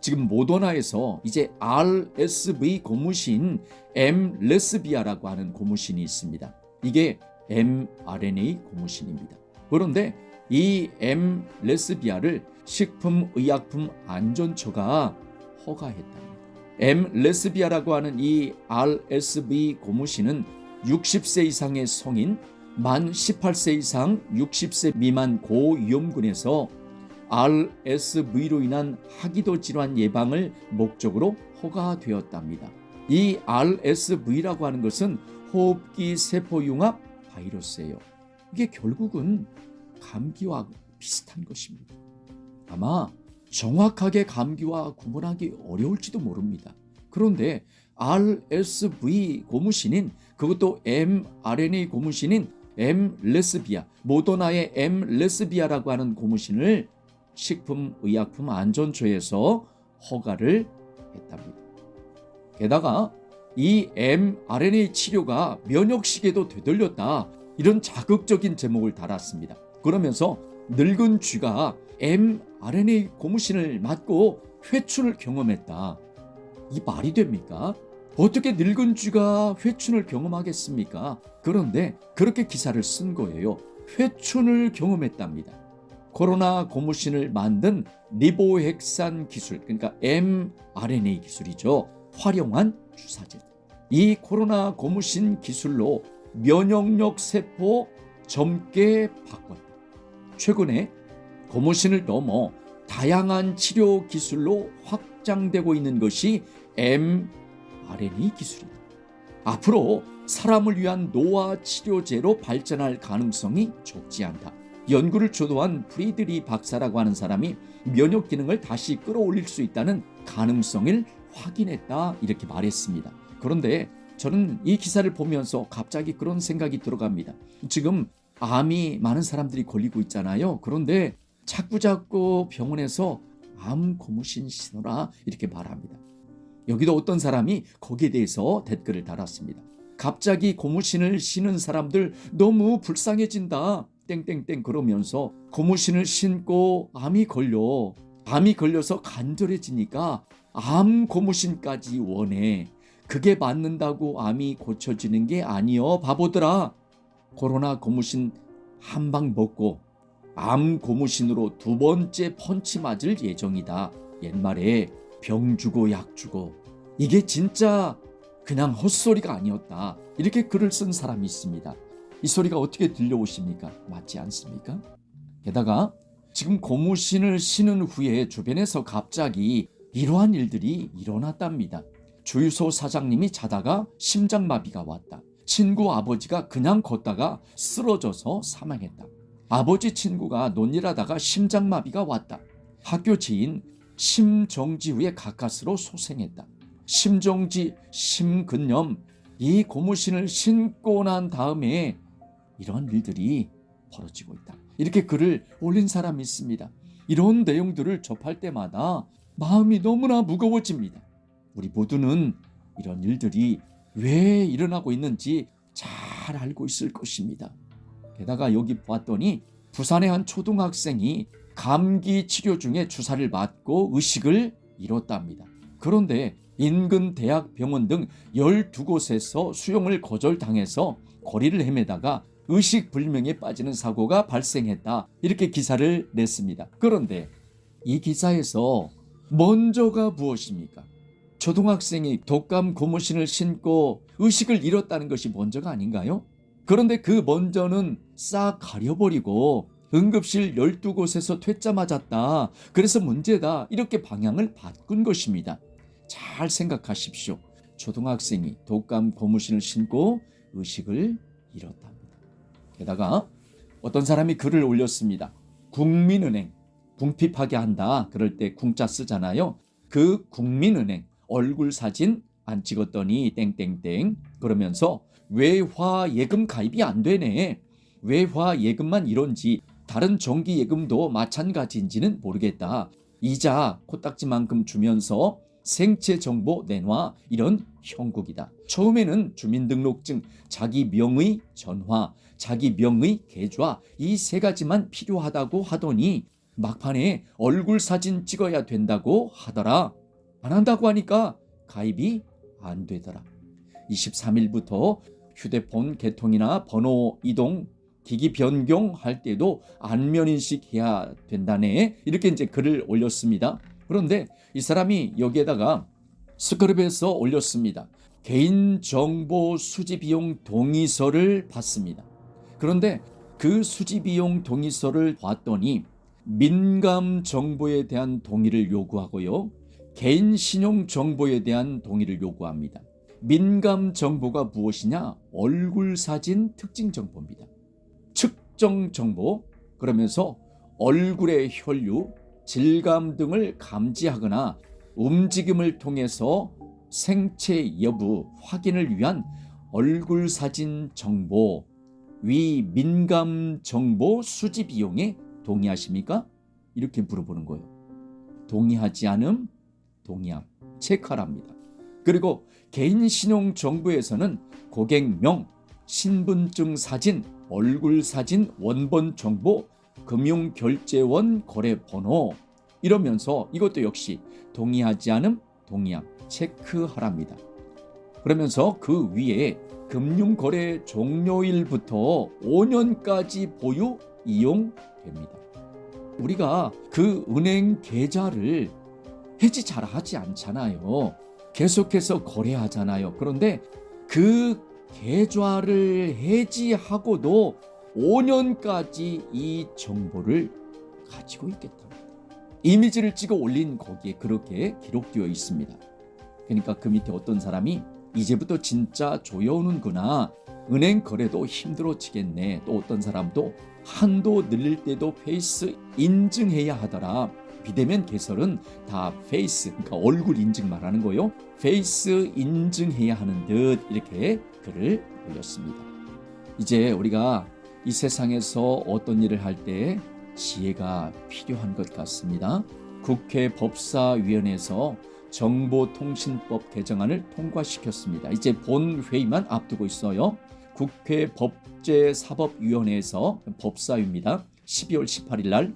지금 모더나에서 이제 RSV 고무신 엠레스비아라고 하는 고무신이 있습니다. 이게 mRNA 고무신입니다. 그런데 이 엠레스비아를 식품의약품안전처가 허가했답니다. 엠레스비아라고 하는 이 RSV 고무신은 60세 이상의 성인, 만 18세 이상 60세 미만 고위험군에서 RSV로 인한 하기도 질환 예방을 목적으로 허가되었답니다. 이 RSV라고 하는 것은 호흡기 세포융합 바이러스예요. 이게 결국은 감기와 비슷한 것입니다. 아마 정확하게 감기와 구분하기 어려울지도 모릅니다. 그런데 RSV 고무신인, 그것도 mRNA 고무신인 엠레스비아, 모더나의 엠레스비아라고 하는 고무신을 식품의약품안전처에서 허가를 했답니다. 게다가 이 mRNA 치료가 면역식에도 되돌렸다, 이런 자극적인 제목을 달았습니다. 그러면서 늙은 쥐가 mRNA 고무신을 맞고 회춘을 경험했다. 이 말이 됩니까? 어떻게 늙은 쥐가 회춘을 경험하겠습니까? 그런데 그렇게 기사를 쓴 거예요. 회춘을 경험했답니다. 코로나 고무신을 만든 리보핵산 기술, 그러니까 mRNA 기술이죠. 활용한 주사제. 이 코로나 고무신 기술로 면역력 세포 젊게 바꿨다. 최근에 고무신을 넘어 다양한 치료 기술로 확장되고 있는 것이 mRNA 기술이다. 앞으로 사람을 위한 노화 치료제로 발전할 가능성이 적지 않다. 연구를 주도한 프리드리 박사라고 하는 사람이 면역 기능을 다시 끌어올릴 수 있다는 가능성을 확인했다, 이렇게 말했습니다. 그런데 저는 이 기사를 보면서 갑자기 그런 생각이 들어갑니다. 지금 암이 많은 사람들이 걸리고 있잖아요. 그런데 자꾸자꾸 병원에서 암 고무신 신어라 이렇게 말합니다. 여기도 어떤 사람이 거기에 대해서 댓글을 달았습니다. 갑자기 고무신을 신은 사람들 너무 불쌍해진다. 땡땡땡 그러면서 고무신을 신고 암이 걸려서 간절해지니까 암 고무신까지 원해. 그게 맞는다고 암이 고쳐지는 게 아니여 바보들아. 코로나 고무신 한 방 먹고 암 고무신으로 두 번째 펀치 맞을 예정이다. 옛말에 병 주고 약 주고 이게 진짜 그냥 헛소리가 아니었다. 이렇게 글을 쓴 사람이 있습니다. 이 소리가 어떻게 들려오십니까? 맞지 않습니까? 게다가 지금 고무신을 신은 후에 주변에서 갑자기 이러한 일들이 일어났답니다. 주유소 사장님이 자다가 심장마비가 왔다. 친구 아버지가 그냥 걷다가 쓰러져서 사망했다. 아버지 친구가 논일하다가 심장마비가 왔다. 학교 지인 심정지 후에 가까스로 소생했다. 심정지, 심근염, 이 고무신을 신고 난 다음에 이런 일들이 벌어지고 있다. 이렇게 글을 올린 사람이 있습니다. 이런 내용들을 접할 때마다 마음이 너무나 무거워집니다. 우리 모두는 이런 일들이 왜 일어나고 있는지 잘 알고 있을 것입니다. 게다가 여기 봤더니 부산의 한 초등학생이 감기 치료 중에 주사를 맞고 의식을 잃었답니다. 그런데 인근 대학병원 등 12곳에서 수용을 거절당해서 거리를 헤매다가 의식불명에 빠지는 사고가 발생했다. 이렇게 기사를 냈습니다. 그런데 이 기사에서 먼저가 무엇입니까? 초등학생이 독감 고무신을 신고 의식을 잃었다는 것이 먼저가 아닌가요? 그런데 그 먼저는 싹 가려버리고 응급실 12곳에서 퇴짜 맞았다. 그래서 문제다. 이렇게 방향을 바꾼 것입니다. 잘 생각하십시오. 초등학생이 독감 고무신을 신고 의식을 잃었답니다. 게다가 어떤 사람이 글을 올렸습니다. 국민은행, 궁핍하게 한다. 그럴 때 궁자 쓰잖아요. 그 국민은행 얼굴 사진 안 찍었더니 땡땡땡 그러면서 외화예금 가입이 안 되네. 외화예금만 이런지 다른 정기예금도 마찬가지인지는 모르겠다. 이자 코딱지만큼 주면서 생체 정보 내놔, 이런 형국이다. 처음에는 주민등록증, 자기 명의 전화, 자기 명의 계좌, 이 세 가지만 필요하다고 하더니 막판에 얼굴 사진 찍어야 된다고 하더라. 안 한다고 하니까 가입이 안 되더라. 23일부터 휴대폰 개통이나 번호 이동, 기기 변경할 때도 안면 인식해야 된다네. 이렇게 이제 글을 올렸습니다. 그런데 이 사람이 여기에다가 스크립에서 올렸습니다. 개인정보 수집 비용 동의서를 받습니다. 그런데 그 수집 비용 동의서를 봤더니 민감 정보에 대한 동의를 요구하고요. 개인 신용 정보에 대한 동의를 요구합니다. 민감 정보가 무엇이냐? 얼굴 사진 특징 정보입니다. 측정 정보, 그러면서 얼굴의 혈류, 질감 등을 감지하거나 움직임을 통해서 생체 여부 확인을 위한 얼굴 사진 정보, 위 민감 정보 수집 비용에 동의하십니까? 이렇게 물어보는 거예요. 동의하지 않음, 동의함, 체크하랍니다. 그리고 개인 신용 정보에서는 고객명, 신분증 사진, 얼굴 사진, 원본 정보, 금융결제원 거래번호, 이러면서 이것도 역시 동의하지 않음, 동의함, 체크하랍니다. 그러면서 그 위에 금융거래 종료일부터 5년까지 보유, 이용됩니다. 우리가 그 은행 계좌를 해지 잘 하지 않잖아요. 계속해서 거래하잖아요. 그런데 그 계좌를 해지하고도 5년까지 이 정보를 가지고 있겠답니다. 이미지를 찍어 올린 거기에 그렇게 기록되어 있습니다. 그러니까 그 밑에 어떤 사람이 이제부터 진짜 조여오는구나. 은행 거래도 힘들어지겠네. 또 어떤 사람도 한도 늘릴 때도 페이스 인증해야 하더라. 비대면 개설은 다 페이스, 그러니까 얼굴 인증 말하는 거요. 페이스 인증해야 하는 듯, 이렇게 글을 올렸습니다. 이제 우리가 이 세상에서 어떤 일을 할 때 지혜가 필요한 것 같습니다. 국회 법사위원회에서 정보통신법 개정안을 통과시켰습니다. 이제 본회의만 앞두고 있어요. 국회 법제사법위원회에서 법사위입니다. 12월 18일 날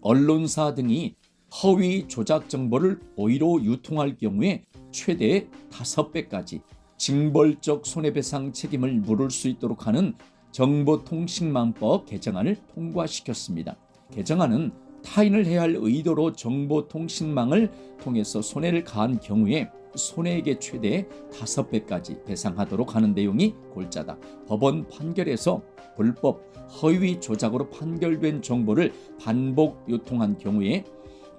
언론사 등이 허위 조작 정보를 고의로 유통할 경우에 최대 5배까지 징벌적 손해배상 책임을 물을 수 있도록 하는 정보통신망법 개정안을 통과시켰습니다. 개정안은 타인을 해할 의도로 정보통신망을 통해서 손해를 가한 경우에 손해액의 최대 5배까지 배상하도록 하는 내용이 골자다. 법원 판결에서 불법, 허위 조작으로 판결된 정보를 반복 유통한 경우에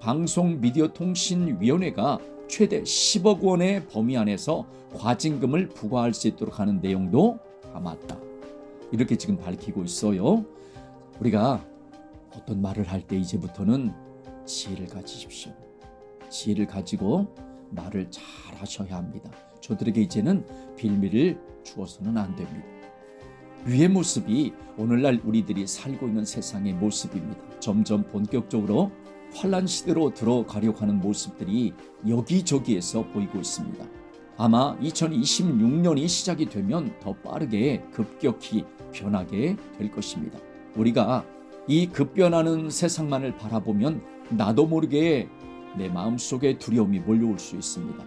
방송미디어통신위원회가 최대 10억 원의 범위 안에서 과징금을 부과할 수 있도록 하는 내용도 담았다. 이렇게 지금 밝히고 있어요. 우리가 어떤 말을 할 때 이제부터는 지혜를 가지십시오. 지혜를 가지고 말을 잘 하셔야 합니다. 저들에게 이제는 빌미를 주어서는 안 됩니다. 위의 모습이 오늘날 우리들이 살고 있는 세상의 모습입니다. 점점 본격적으로 환란 시대로 들어가려고 하는 모습들이 여기저기에서 보이고 있습니다. 아마 2026년이 시작이 되면 더 빠르게 급격히 변하게 될 것입니다. 우리가 이 급변하는 세상만을 바라보면 나도 모르게 내 마음속에 두려움이 몰려올 수 있습니다.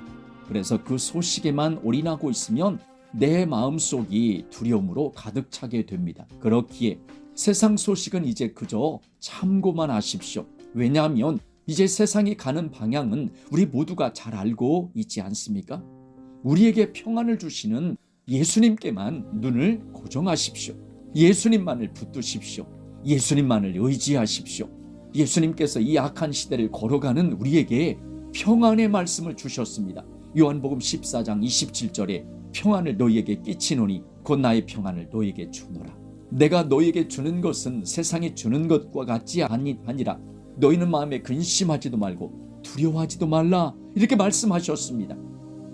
그래서 그 소식에만 올인하고 있으면 내 마음속이 두려움으로 가득 차게 됩니다. 그렇기에 세상 소식은 이제 그저 참고만 하십시오. 왜냐하면 이제 세상이 가는 방향은 우리 모두가 잘 알고 있지 않습니까? 우리에게 평안을 주시는 예수님께만 눈을 고정하십시오. 예수님만을 붙드십시오. 예수님만을 의지하십시오. 예수님께서 이 악한 시대를 걸어가는 우리에게 평안의 말씀을 주셨습니다. 요한복음 14장 27절에 평안을 너희에게 끼치노니 곧 나의 평안을 너희에게 주노라. 내가 너희에게 주는 것은 세상이 주는 것과 같지 아니라 너희는 마음에 근심하지도 말고 두려워하지도 말라, 이렇게 말씀하셨습니다.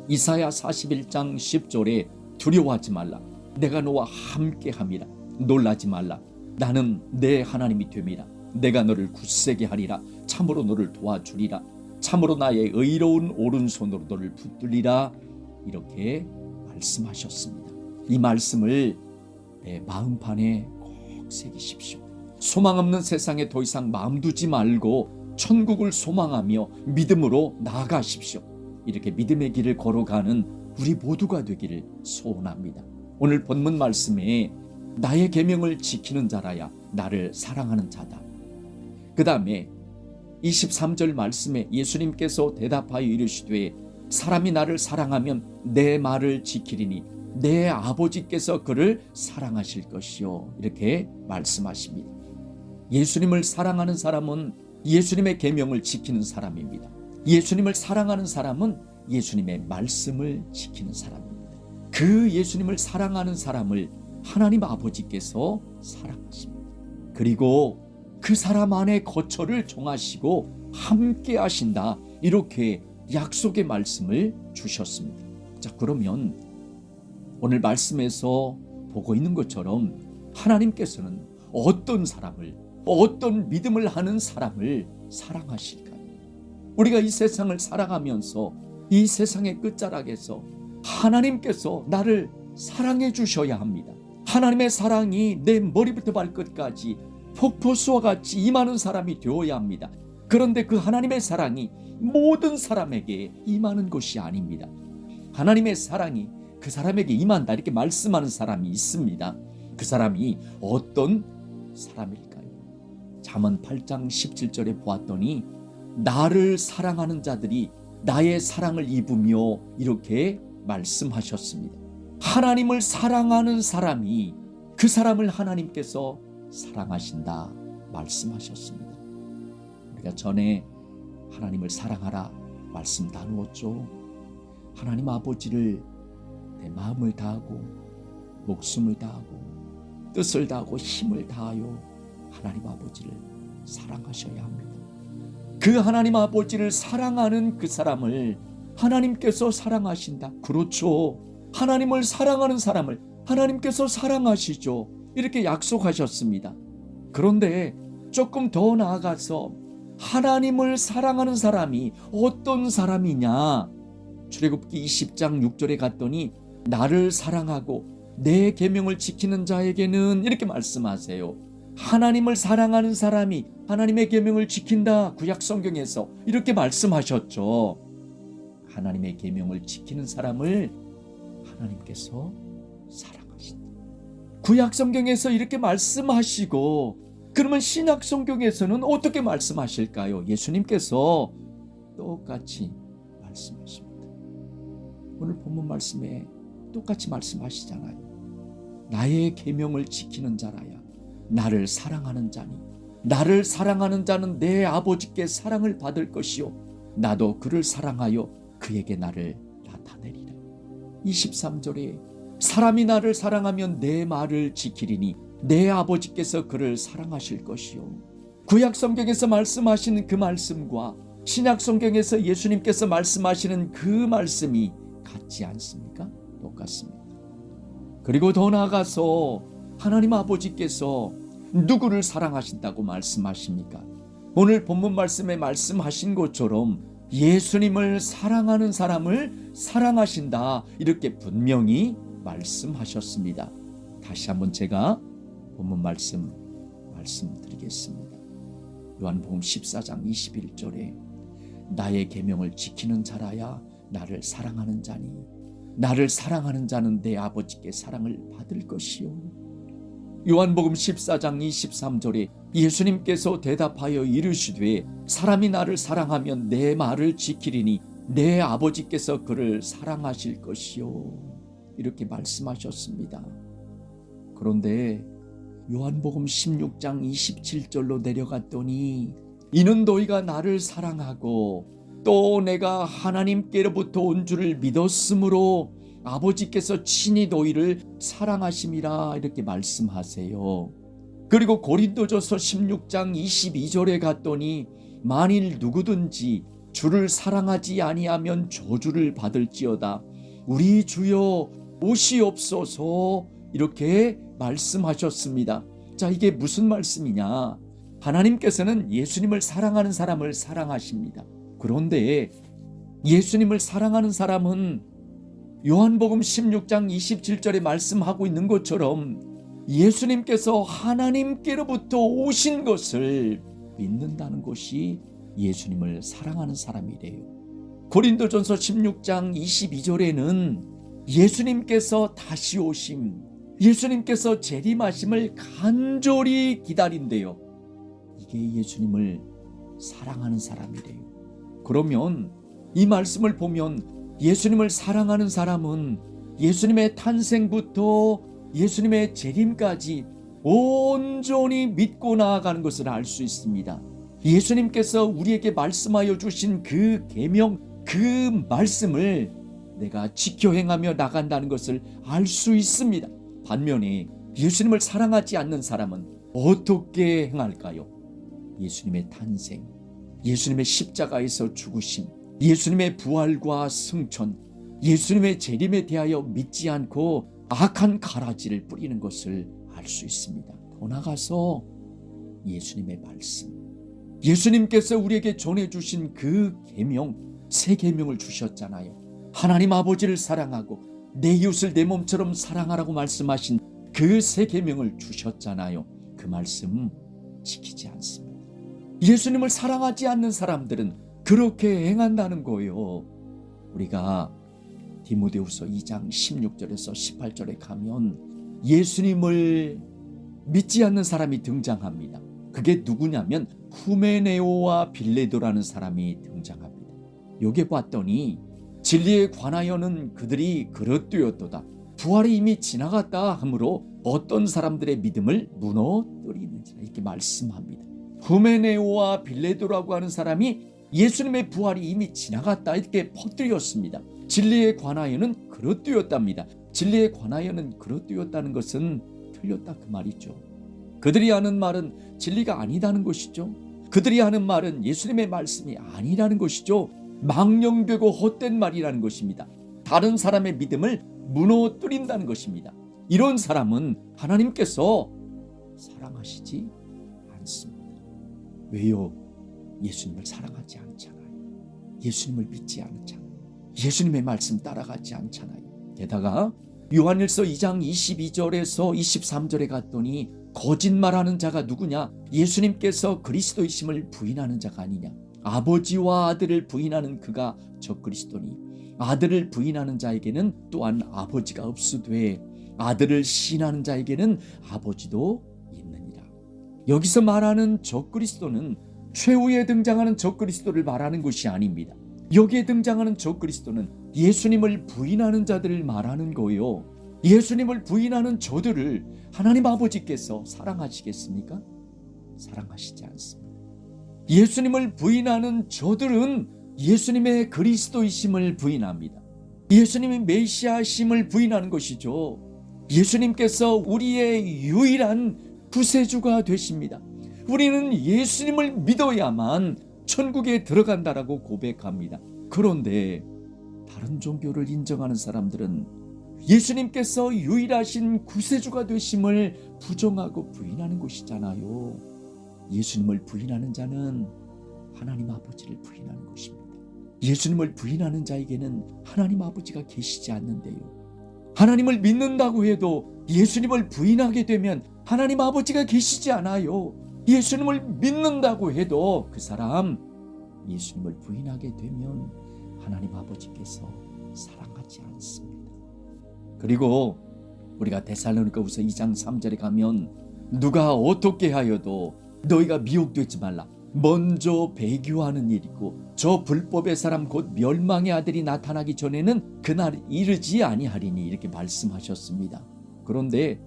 이사야 41장 10절에 두려워하지 말라, 내가 너와 함께함이라, 놀라지 말라, 나는 내 하나님이 됨이라, 내가 너를 굳세게 하리라, 참으로 너를 도와주리라. 참으로 나의 의로운 오른손으로 너를 붙들리라. 이렇게 말씀하셨습니다. 이 말씀을 내 마음판에 꼭 새기십시오. 소망 없는 세상에 더 이상 마음 두지 말고 천국을 소망하며 믿음으로 나아가십시오. 이렇게 믿음의 길을 걸어가는 우리 모두가 되기를 소원합니다. 오늘 본문 말씀에 나의 계명을 지키는 자라야 나를 사랑하는 자다. 그 다음에 23절 말씀에 예수님께서 대답하여 이르시되 사람이 나를 사랑하면 내 말을 지키리니 내 아버지께서 그를 사랑하실 것이요. 이렇게 말씀하십니다. 예수님을 사랑하는 사람은 예수님의 계명을 지키는 사람입니다. 예수님을 사랑하는 사람은 예수님의 말씀을 지키는 사람입니다. 그 예수님을 사랑하는 사람을 하나님 아버지께서 사랑하십니다. 그리고 그 사람 안에 거처를 정하시고 함께 하신다. 이렇게 약속의 말씀을 주셨습니다. 자, 그러면 오늘 말씀에서 보고 있는 것처럼 하나님께서는 어떤 사람을, 어떤 믿음을 하는 사람을 사랑하실까요? 우리가 이 세상을 살아가면서 이 세상의 끝자락에서 하나님께서 나를 사랑해 주셔야 합니다. 하나님의 사랑이 내 머리부터 발끝까지 폭포수와 같이 임하는 사람이 되어야 합니다. 그런데 그 하나님의 사랑이 모든 사람에게 임하는 것이 아닙니다. 하나님의 사랑이 그 사람에게 임한다 이렇게 말씀하는 사람이 있습니다. 그 사람이 어떤 사람일까요? 잠언 8장 17절에 보았더니 나를 사랑하는 자들이 나의 사랑을 입으며 이렇게 말씀하셨습니다. 하나님을 사랑하는 사람이 그 사람을 하나님께서 사랑하신다 말씀하셨습니다. 우리가 전에 하나님을 사랑하라 말씀 나누었죠. 하나님 아버지를 내 마음을 다하고 목숨을 다하고 뜻을 다하고 힘을 다하여 하나님 아버지를 사랑하셔야 합니다. 그 하나님 아버지를 사랑하는 그 사람을 하나님께서 사랑하신다. 그렇죠. 하나님을 사랑하는 사람을 하나님께서 사랑하시죠. 이렇게 약속하셨습니다. 그런데 조금 더 나아가서 하나님을 사랑하는 사람이 어떤 사람이냐? 출애굽기 20장 6절에 갔더니 나를 사랑하고 내 계명을 지키는 자에게는 이렇게 말씀하세요. 하나님을 사랑하는 사람이 하나님의 계명을 지킨다. 구약 성경에서 이렇게 말씀하셨죠. 하나님의 계명을 지키는 사람을 하나님께서 사랑하신다. 구약 성경에서 이렇게 말씀하시고 그러면 신약 성경에서는 어떻게 말씀하실까요? 예수님께서 똑같이 말씀하십니다. 오늘 본문 말씀에 똑같이 말씀하시잖아요. 나의 계명을 지키는 자라야 나를 사랑하는 자니 나를 사랑하는 자는 내 아버지께 사랑을 받을 것이요 나도 그를 사랑하여 그에게 나를 나타내리라. 23절에 사람이 나를 사랑하면 내 말을 지키리니 내 아버지께서 그를 사랑하실 것이요. 구약 성경에서 말씀하시는 그 말씀과 신약 성경에서 예수님께서 말씀하시는 그 말씀이 같지 않습니까? 똑같습니다. 그리고 더 나아가서 하나님 아버지께서 누구를 사랑하신다고 말씀하십니까? 오늘 본문 말씀에 말씀하신 것처럼 예수님을 사랑하는 사람을 사랑하신다. 이렇게 분명히 말씀하셨습니다. 다시 한번 제가 본문 말씀드리겠습니다. 요한복음 14장 21절에 나의 계명을 지키는 자라야 나를 사랑하는 자니 나를 사랑하는 자는 내 아버지께 사랑을 받을 것이요. 요한복음 14장 23절에 예수님께서 대답하여 이르시되 사람이 나를 사랑하면 내 말을 지키리니 내 아버지께서 그를 사랑하실 것이요. 이렇게 말씀하셨습니다. 그런데 요한복음 16장 27절로 내려갔더니 이는 너희가 나를 사랑하고 또 내가 하나님께로부터 온 줄을 믿었으므로 아버지께서 친히 너희를 사랑하심이라 이렇게 말씀하세요. 그리고 고린도전서 16장 22절에 갔더니 만일 누구든지 주를 사랑하지 아니하면 저주를 받을지어다. 우리 주여 오시옵소서 이렇게 말씀하셨습니다. 자, 이게 무슨 말씀이냐? 하나님께서는 예수님을 사랑하는 사람을 사랑하십니다. 그런데 예수님을 사랑하는 사람은 요한복음 16장 27절에 말씀하고 있는 것처럼 예수님께서 하나님께로부터 오신 것을 믿는다는 것이 예수님을 사랑하는 사람이래요. 고린도전서 16장 22절에는 예수님께서 다시 오심, 예수님께서 재림하심을 간절히 기다린대요. 이게 예수님을 사랑하는 사람이래요. 그러면 이 말씀을 보면 예수님을 사랑하는 사람은 예수님의 탄생부터 예수님의 재림까지 온전히 믿고 나아가는 것을 알 수 있습니다. 예수님께서 우리에게 말씀하여 주신 그 계명, 그 말씀을 내가 지켜 행하며 나간다는 것을 알 수 있습니다. 반면에 예수님을 사랑하지 않는 사람은 어떻게 행할까요? 예수님의 탄생, 예수님의 십자가에서 죽으심, 예수님의 부활과 승천, 예수님의 재림에 대하여 믿지 않고 악한 가라지를 뿌리는 것을 알 수 있습니다. 더 나아가서 예수님의 말씀, 예수님께서 우리에게 전해주신 그 계명, 새 계명을 주셨잖아요. 하나님 아버지를 사랑하고 내 이웃을 내 몸처럼 사랑하라고 말씀하신 그 새 계명을 주셨잖아요. 그 말씀 지키지 않습니다. 예수님을 사랑하지 않는 사람들은 그렇게 행한다는 거예요. 우리가 디모데후서 2장 16절에서 18절에 가면 예수님을 믿지 않는 사람이 등장합니다. 그게 누구냐면 후메네오와 빌레도라는 사람이 등장합니다. 여기 봤더니 진리에 관하여는 그들이 그릇되었도다. 부활이 이미 지나갔다 하므로 어떤 사람들의 믿음을 무너뜨리는지라 이렇게 말씀합니다. 후메네오와 빌레도라고 하는 사람이 예수님의 부활이 이미 지나갔다 이렇게 퍼뜨렸습니다. 진리에 관하여는 그릇되었답니다. 진리에 관하여는 그릇되었다는 것은 틀렸다 그 말이죠. 그들이 하는 말은 진리가 아니다는 것이죠. 그들이 하는 말은 예수님의 말씀이 아니라는 것이죠. 망령되고 헛된 말이라는 것입니다. 다른 사람의 믿음을 무너뜨린다는 것입니다. 이런 사람은 하나님께서 사랑하시지 않습니다. 왜요? 예수님을 사랑하지 않잖아요. 예수님을 믿지 않잖아요. 예수님의 말씀 따라가지 않잖아요. 게다가 요한일서 2장 22절에서 23절에 갔더니 거짓말하는 자가 누구냐? 예수님께서 그리스도이심을 부인하는 자가 아니냐? 아버지와 아들을 부인하는 그가 적그리스도니 아들을 부인하는 자에게는 또한 아버지가 없으되 아들을 시인하는 자에게는 아버지도 있느니라. 여기서 말하는 적그리스도는 최후에 등장하는 적그리스도를 말하는 것이 아닙니다. 여기에 등장하는 적그리스도는 예수님을 부인하는 자들을 말하는 거예요. 예수님을 부인하는 저들을 하나님 아버지께서 사랑하시겠습니까? 사랑하시지 않습니다. 예수님을 부인하는 저들은 예수님의 그리스도이심을 부인합니다. 예수님의 메시아심을 부인하는 것이죠. 예수님께서 우리의 유일한 구세주가 되십니다. 우리는 예수님을 믿어야만 천국에 들어간다라고 고백합니다. 그런데 다른 종교를 인정하는 사람들은 예수님께서 유일하신 구세주가 되심을 부정하고 부인하는 것이잖아요. 예수님을 부인하는 자는 하나님 아버지를 부인하는 것입니다. 예수님을 부인하는 자에게는 하나님 아버지가 계시지 않는데요. 하나님을 믿는다고 해도 예수님을 부인하게 되면 하나님 아버지가 계시지 않아요. 예수님을 믿는다고 해도 그 사람 예수님을 부인하게 되면 하나님 아버지께서 사랑하지 않습니다. 그리고 우리가 데살로니가후서 2장 3절에 가면 누가 어떻게 하여도 너희가 미혹되지 말라. 먼저 배교하는 일이고 저 불법의 사람 곧 멸망의 아들이 나타나기 전에는 그날 이르지 아니하리니 이렇게 말씀하셨습니다. 그런데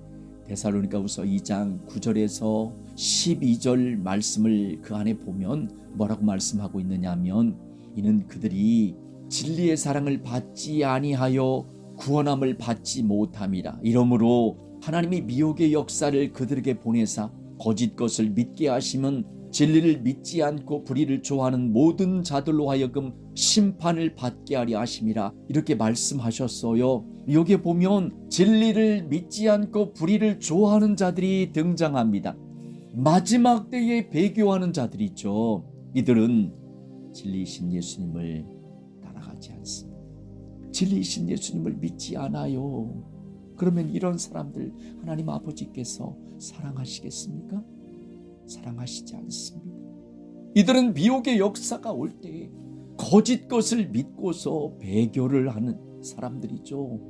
데살로니가후서 2장 9절에서 12절 말씀을 그 안에 보면 뭐라고 말씀하고 있느냐 하면 이는 그들이 진리의 사랑을 받지 아니하여 구원함을 받지 못함이라. 이러므로 하나님이 미혹의 역사를 그들에게 보내사 거짓 것을 믿게 하시면 진리를 믿지 않고 불의를 좋아하는 모든 자들로 하여금 심판을 받게 하려 하심이라. 이렇게 말씀하셨어요. 여기에 보면 진리를 믿지 않고 불의를 좋아하는 자들이 등장합니다. 마지막 때에 배교하는 자들이 있죠. 이들은 진리이신 예수님을 따라가지 않습니다. 진리이신 예수님을 믿지 않아요. 그러면 이런 사람들 하나님 아버지께서 사랑하시겠습니까? 사랑하시지 않습니다. 이들은 미혹의 역사가 올 때 거짓 것을 믿고서 배교를 하는 사람들이죠.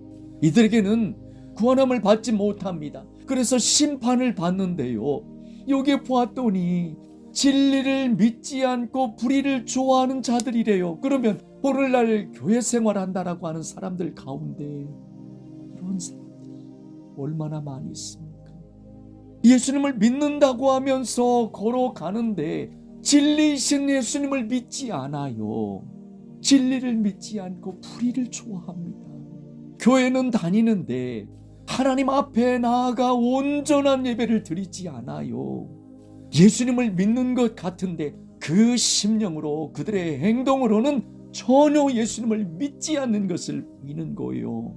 이들에게는 구원함을 받지 못합니다. 그래서 심판을 받는데요. 여기에 보았더니 진리를 믿지 않고 불의를 좋아하는 자들이래요. 그러면 오늘날 교회 생활한다라고 하는 사람들 가운데 이런 사람들이 얼마나 많이 있습니까? 예수님을 믿는다고 하면서 걸어가는데 진리이신 예수님을 믿지 않아요. 진리를 믿지 않고 불의를 좋아합니다. 교회는 다니는데 하나님 앞에 나아가 온전한 예배를 드리지 않아요. 예수님을 믿는 것 같은데 그 심령으로 그들의 행동으로는 전혀 예수님을 믿지 않는 것을 보이는 거예요.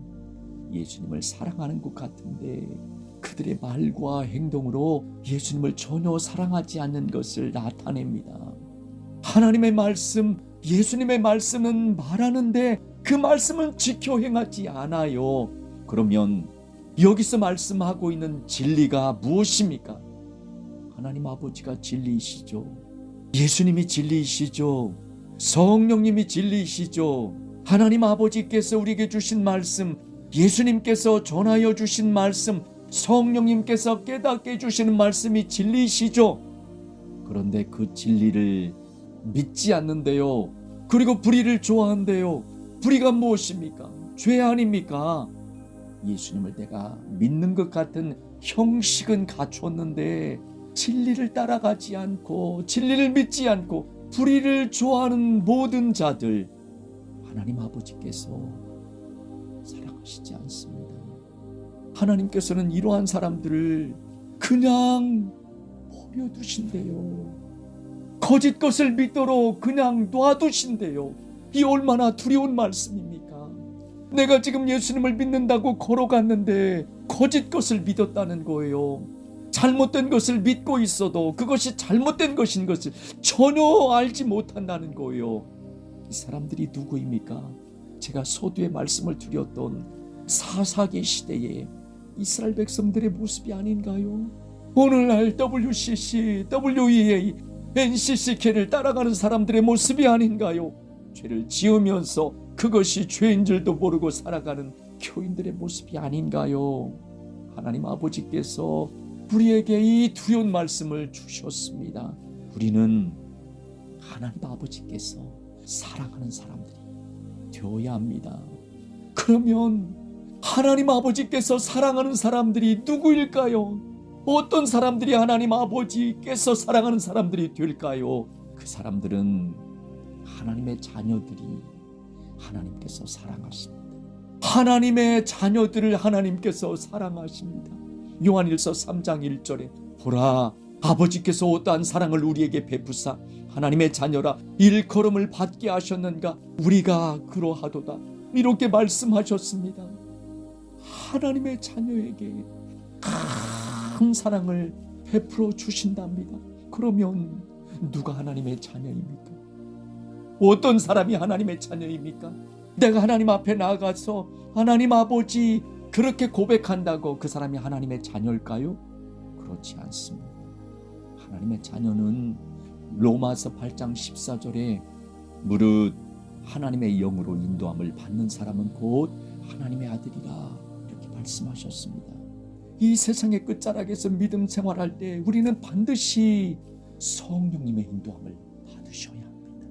예수님을 사랑하는 것 같은데 그들의 말과 행동으로 예수님을 전혀 사랑하지 않는 것을 나타냅니다. 하나님의 말씀, 예수님의 말씀은 말하는데 그 말씀은 지켜 행하지 않아요. 그러면 여기서 말씀하고 있는 진리가 무엇입니까? 하나님 아버지가 진리이시죠. 예수님이 진리이시죠. 성령님이 진리이시죠. 하나님 아버지께서 우리에게 주신 말씀, 예수님께서 전하여 주신 말씀, 성령님께서 깨닫게 해주시는 말씀이 진리이시죠. 그런데 그 진리를 믿지 않는데요. 그리고 불의를 좋아한대요. 불의가 무엇입니까? 죄 아닙니까? 예수님을 내가 믿는 것 같은 형식은 갖췄는데 진리를 따라가지 않고 진리를 믿지 않고 불의를 좋아하는 모든 자들 하나님 아버지께서 사랑하시지 않습니다. 하나님께서는 이러한 사람들을 그냥 버려두신대요. 거짓 것을 믿도록 그냥 놔두신대요. 이 얼마나 두려운 말씀입니까? 내가 지금 예수님을 믿는다고 걸어갔는데 거짓 것을 믿었다는 거예요. 잘못된 것을 믿고 있어도 그것이 잘못된 것인 것을 전혀 알지 못한다는 거예요. 이 사람들이 누구입니까? 제가 서두에 말씀을 드렸던 사사기 시대에 이스라엘 백성들의 모습이 아닌가요? 오늘날 WCC, WEA, NCCK를 따라가는 사람들의 모습이 아닌가요? 죄를 지으면서 그것이 죄인 줄도 모르고 살아가는 교인들의 모습이 아닌가요? 하나님 아버지께서 우리에게 이 두려운 말씀을 주셨습니다. 우리는 하나님 아버지께서 사랑하는 사람들이 되어야 합니다. 그러면 하나님 아버지께서 사랑하는 사람들이 누구일까요? 어떤 사람들이 하나님 아버지께서 사랑하는 사람들이 될까요? 그 사람들은 하나님의 자녀들이 하나님께서 사랑하십니다. 하나님의 자녀들을 하나님께서 사랑하십니다. 요한일서 3장 1절에 보라 아버지께서 어떠한 사랑을 우리에게 베푸사 하나님의 자녀라 일컬음을 받게 하셨는가 우리가 그러하도다 이렇게 말씀하셨습니다. 하나님의 자녀에게 큰 사랑을 베풀어 주신답니다. 그러면 누가 하나님의 자녀입니까? 어떤 사람이 하나님의 자녀입니까? 내가 하나님 앞에 나아가서 하나님 아버지 그렇게 고백한다고 그 사람이 하나님의 자녀일까요? 그렇지 않습니다. 하나님의 자녀는 로마서 8장 14절에 무릇 하나님의 영으로 인도함을 받는 사람은 곧 하나님의 아들이라 이렇게 말씀하셨습니다. 이 세상의 끝자락에서 믿음 생활할 때 우리는 반드시 성령님의 인도함을 받으셔야 합니다.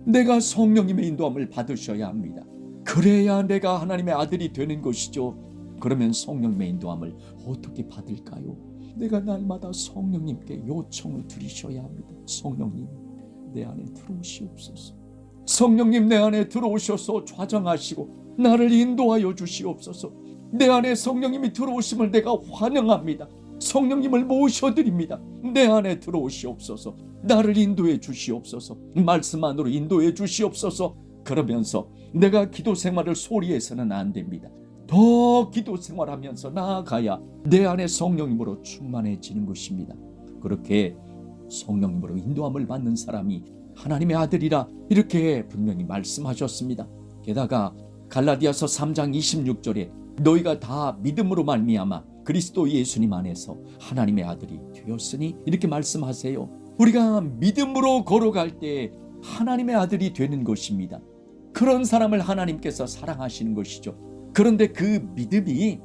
내가 성령님의 인도함을 받으셔야 합니다. 그래야 내가 하나님의 아들이 되는 것이죠. 그러면 성령님의 인도함을 어떻게 받을까요? 내가 날마다 성령님께 요청을 드리셔야 합니다. 성령님 내 안에 들어오시옵소서. 성령님 내 안에 들어오셔서 좌정하시고 나를 인도하여 주시옵소서. 내 안에 성령님이 들어오심을 내가 환영합니다. 성령님을 모셔드립니다. 내 안에 들어오시옵소서. 나를 인도해 주시옵소서. 말씀 안으로 인도해 주시옵소서. 그러면서 내가 기도 생활을 소리 해서는 안 됩니다. 더 기도 생활하면서 나아가야 내 안에 성령님으로 충만해지는 것입니다. 그렇게 성령님으로 인도함을 받는 사람이 하나님의 아들이라 이렇게 분명히 말씀하셨습니다. 게다가 갈라디아서 3장 26절에 너희가 다 믿음으로 말미암아 그리스도 예수님 안에서 하나님의 아들이 되었으니 이렇게 말씀하세요. 우리가 믿음으로 걸어갈 때 하나님의 아들이 되는 것입니다. 그런 사람을 하나님께서 사랑하시는 것이죠. 그런데 그 믿음이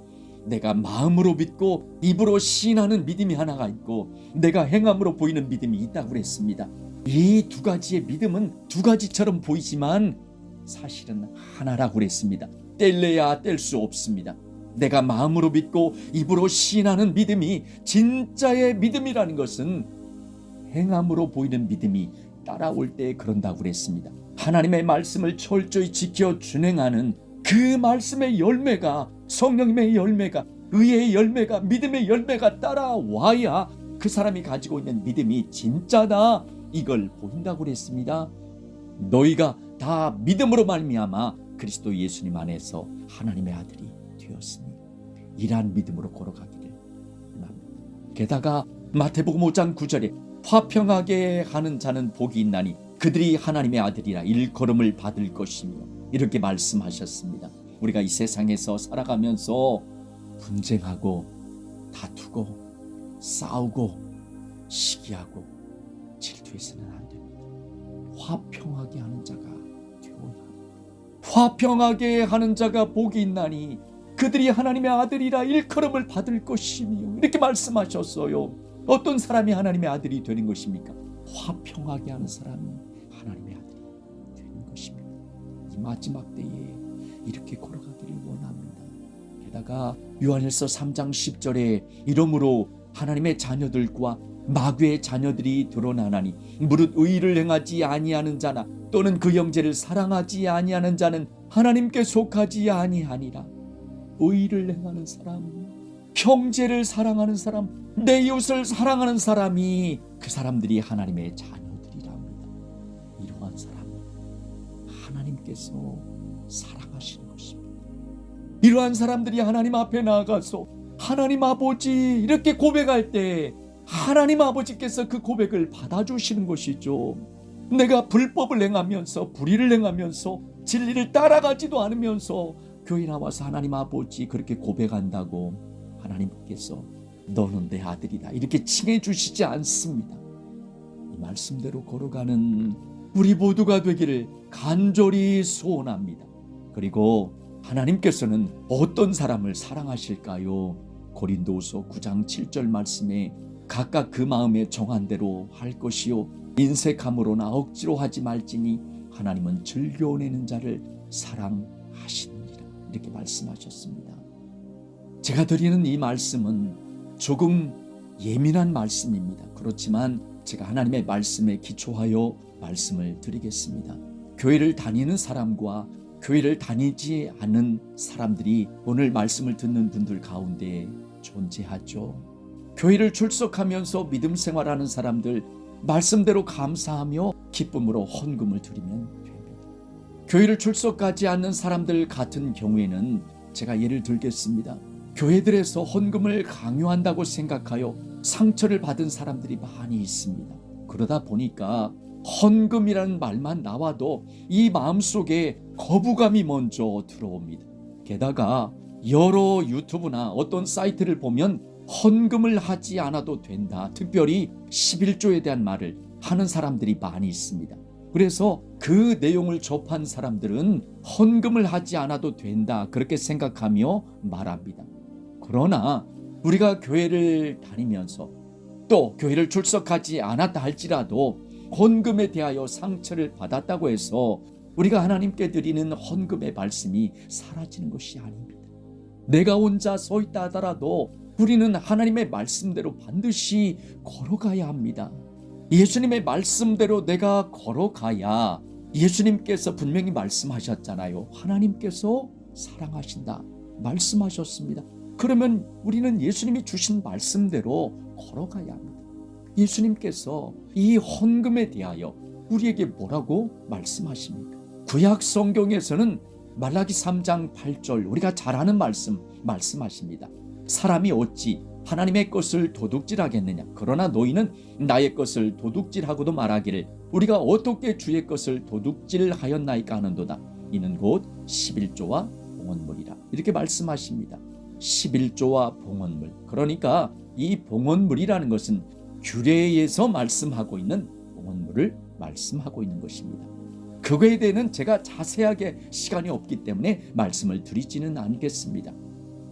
내가 마음으로 믿고 입으로 시인하는 믿음이 하나가 있고 내가 행함으로 보이는 믿음이 있다고 그랬습니다. 이 두 가지의 믿음은 두 가지처럼 보이지만 사실은 하나라고 그랬습니다. 뗄래야 뗄 수 없습니다. 내가 마음으로 믿고 입으로 시인하는 믿음이 진짜의 믿음이라는 것은 행함으로 보이는 믿음이 따라올 때 그런다고 그랬습니다. 하나님의 말씀을 철저히 지켜 준행하는 그 말씀의 열매가, 성령님의 열매가, 의의 열매가, 믿음의 열매가 따라와야 그 사람이 가지고 있는 믿음이 진짜다, 이걸 보인다고 그랬습니다. 너희가 다 믿음으로 말미암아 그리스도 예수님 안에서 하나님의 아들이 되었으니 이러한 믿음으로 걸어가기를 원합니다. 게다가 마태복음 5장 9절에 화평하게 하는 자는 복이 있나니 그들이 하나님의 아들이라 일컬음을 받을 것이며 이렇게 말씀하셨습니다. 우리가 이 세상에서 살아가면서 분쟁하고 다투고 싸우고 시기하고 질투해서는 안 됩니다. 화평하게 하는 자가 되어야 합니다. 화평하게 하는 자가 복이 있나니 그들이 하나님의 아들이라 일컬음을 받을 것이며 이렇게 말씀하셨어요. 어떤 사람이 하나님의 아들이 되는 것입니까? 화평하게 하는 사람이 하나님의 아들이 되는 것입니다. 이 마지막 때에 이렇게 걸어가기를 원합니다. 게다가 요한일서 3장 10절에 이러므로 하나님의 자녀들과 마귀의 자녀들이 드러나나니 무릇 의를 행하지 아니하는 자나 또는 그 형제를 사랑하지 아니하는 자는 하나님께 속하지 아니하니라. 의를 행하는 사람, 형제를 사랑하는 사람, 내 이웃을 사랑하는 사람이 그 사람들이 하나님의 자녀들이랍니다. 이러한 사람은 하나님께서 사랑하시는 것입니다. 이러한 사람들이 하나님 앞에 나아가서 하나님 아버지 이렇게 고백할 때 하나님 아버지께서 그 고백을 받아주시는 것이죠. 내가 불법을 행하면서 불의를 행하면서 진리를 따라가지도 않으면서 교회 나와서 하나님 아버지 그렇게 고백한다고 하나님께서 너는 내 아들이다 이렇게 칭해 주시지 않습니다. 이 말씀대로 걸어가는 우리 모두가 되기를 간절히 소원합니다. 그리고 하나님께서는 어떤 사람을 사랑하실까요? 고린도후서 9장 7절 말씀에 각각 그 마음에 정한 대로 할 것이요 인색함으로나 억지로 하지 말지니 하나님은 즐겨내는 자를 사랑하시느니라 이렇게 말씀하셨습니다. 제가 드리는 이 말씀은 조금 예민한 말씀입니다. 그렇지만 제가 하나님의 말씀에 기초하여 말씀을 드리겠습니다. 교회를 다니는 사람과 교회를 다니지 않는 사람들이 오늘 말씀을 듣는 분들 가운데 존재하죠. 교회를 출석하면서 믿음 생활하는 사람들 말씀대로 감사하며 기쁨으로 헌금을 드리면 됩니다. 교회를 출석하지 않는 사람들 같은 경우에는 제가 예를 들겠습니다. 교회들에서 헌금을 강요한다고 생각하여 상처를 받은 사람들이 많이 있습니다. 그러다 보니까 헌금이라는 말만 나와도 이 마음속에 거부감이 먼저 들어옵니다. 게다가 여러 유튜브나 어떤 사이트를 보면 헌금을 하지 않아도 된다. 특별히 11조에 대한 말을 하는 사람들이 많이 있습니다. 그래서 그 내용을 접한 사람들은 헌금을 하지 않아도 된다. 그렇게 생각하며 말합니다. 그러나 우리가 교회를 다니면서 또 교회를 출석하지 않았다 할지라도 헌금에 대하여 상처를 받았다고 해서 우리가 하나님께 드리는 헌금의 말씀이 사라지는 것이 아닙니다. 내가 혼자 서 있다 하더라도 우리는 하나님의 말씀대로 반드시 걸어가야 합니다. 예수님의 말씀대로 내가 걸어가야 예수님께서 분명히 말씀하셨잖아요. 하나님께서 사랑하신다 말씀하셨습니다. 그러면 우리는 예수님이 주신 말씀대로 걸어가야 합니다. 예수님께서 이 헌금에 대하여 우리에게 뭐라고 말씀하십니까? 구약 성경에서는 말라기 3장 8절 우리가 잘 아는 말씀하십니다. 사람이 어찌 하나님의 것을 도둑질하겠느냐? 그러나 너희는 나의 것을 도둑질하고도 말하기를 우리가 어떻게 주의 것을 도둑질하였나이까 하는도다. 이는 곧 11조와 봉헌물이라. 이렇게 말씀하십니다. 11조와 봉헌물. 그러니까 이 봉헌물이라는 것은 규례에서 말씀하고 있는 봉헌물을 말씀하고 있는 것입니다. 그거에 대해서는 제가 자세하게 시간이 없기 때문에 말씀을 드리지는 않겠습니다.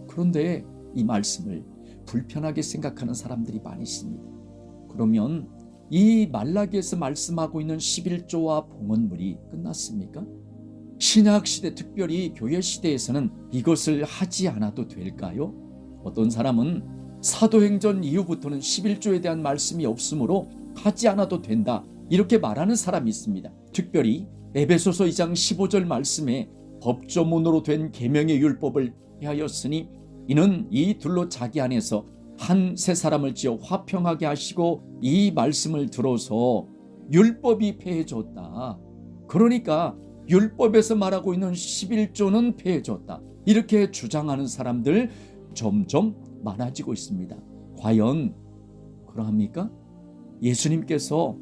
그런데 이 말씀을 불편하게 생각하는 사람들이 많이 있습니다. 그러면 이 말라기에서 말씀하고 있는 11조와 봉헌물이 끝났습니까? 신약시대, 특별히 교회시대에서는 이것을 하지 않아도 될까요? 어떤 사람은 사도행전 이후부터는 11조에 대한 말씀이 없으므로 하지 않아도 된다, 이렇게 말하는 사람이 있습니다. 특별히 에베소서 2장 15절 말씀에 법조문으로 된 계명의 율법을 폐하였으니 이는 이 둘로 자기 안에서 한 새 사람을 지어 화평하게 하시고, 이 말씀을 들어서 율법이 폐해졌다. 그러니까 율법에서 말하고 있는 11조는 폐해졌다, 이렇게 주장하는 사람들 점점 많아지고 있습니다. 과연 그러합니까? 예수님께서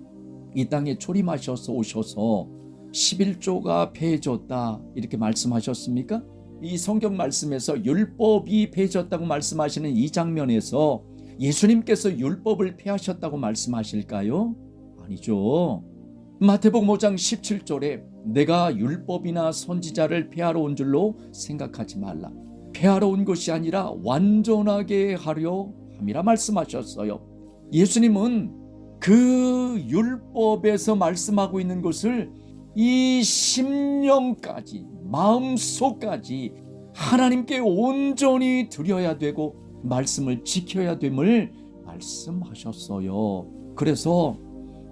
이 땅에 초림하셔서 오셔서 11조가 폐해졌다 이렇게 말씀하셨습니까? 이 성경 말씀에서 율법이 폐해졌다고 말씀하시는 이 장면에서 예수님께서 율법을 폐하셨다고 말씀하실까요? 아니죠. 마태복음 5장 17절에 내가 율법이나 선지자를 폐하러 온 줄로 생각하지 말라. 폐하러 온 것이 아니라 완전하게 하려 함이라 말씀하셨어요. 예수님은 그 율법에서 말씀하고 있는 것을 이 심령까지, 마음속까지 하나님께 온전히 드려야 되고 말씀을 지켜야 됨을 말씀하셨어요. 그래서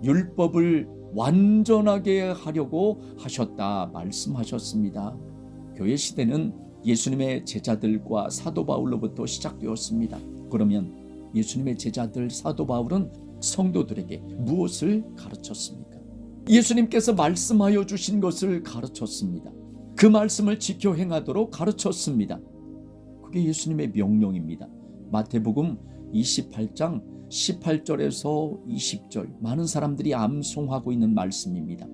율법을 완전하게 하려고 하셨다 말씀하셨습니다. 교회 시대는 예수님의 제자들과 사도 바울로부터 시작되었습니다. 그러면 예수님의 제자들 사도 바울은 성도들에게 무엇을 가르쳤습니까? 예수님께서 말씀하여 주신 것을 가르쳤습니다. 그 말씀을 지켜 행하도록 가르쳤습니다. 그게 예수님의 명령입니다. 마태복음 28장 18절에서 20절, 많은 사람들이 암송하고 있는 말씀입니다.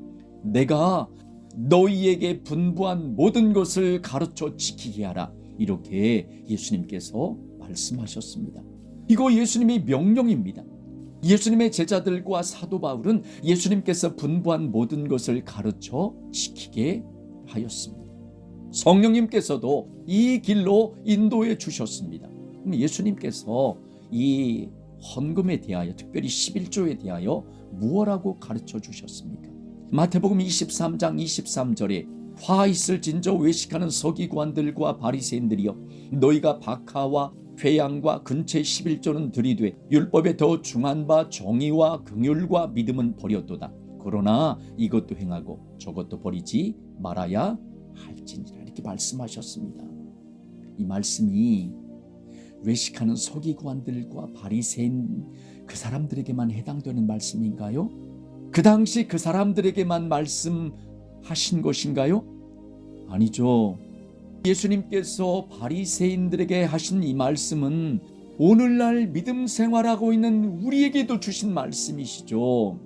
내가 너희에게 분부한 모든 것을 가르쳐 지키게 하라, 이렇게 예수님께서 말씀하셨습니다. 이거 예수님의 명령입니다. 예수님의 제자들과 사도 바울은 예수님께서 분부한 모든 것을 가르쳐 지키게 하였습니다. 성령님께서도 이 길로 인도해 주셨습니다. 예수님께서 이 헌금에 대하여, 특별히 11조에 대하여 무엇라고 가르쳐 주셨습니까? 마태복음 23장 23절에 화 있을진저 외식하는 서기관들과 바리새인들이여, 너희가 박하와 회양과 근체 11조는 들이되 율법에 더 중한 바 정의와 긍휼과 믿음은 버렸도다. 그러나 이것도 행하고 저것도 버리지 말아야 할지니라, 이렇게 말씀하셨습니다. 이 말씀이 외식하는 서기관들과 바리새인 그 사람들에게만 해당되는 말씀인가요? 그 당시 그 사람들에게만 말씀하신 것인가요? 아니죠. 예수님께서 바리새인들에게 하신 이 말씀은 오늘날 믿음 생활하고 있는 우리에게도 주신 말씀이시죠.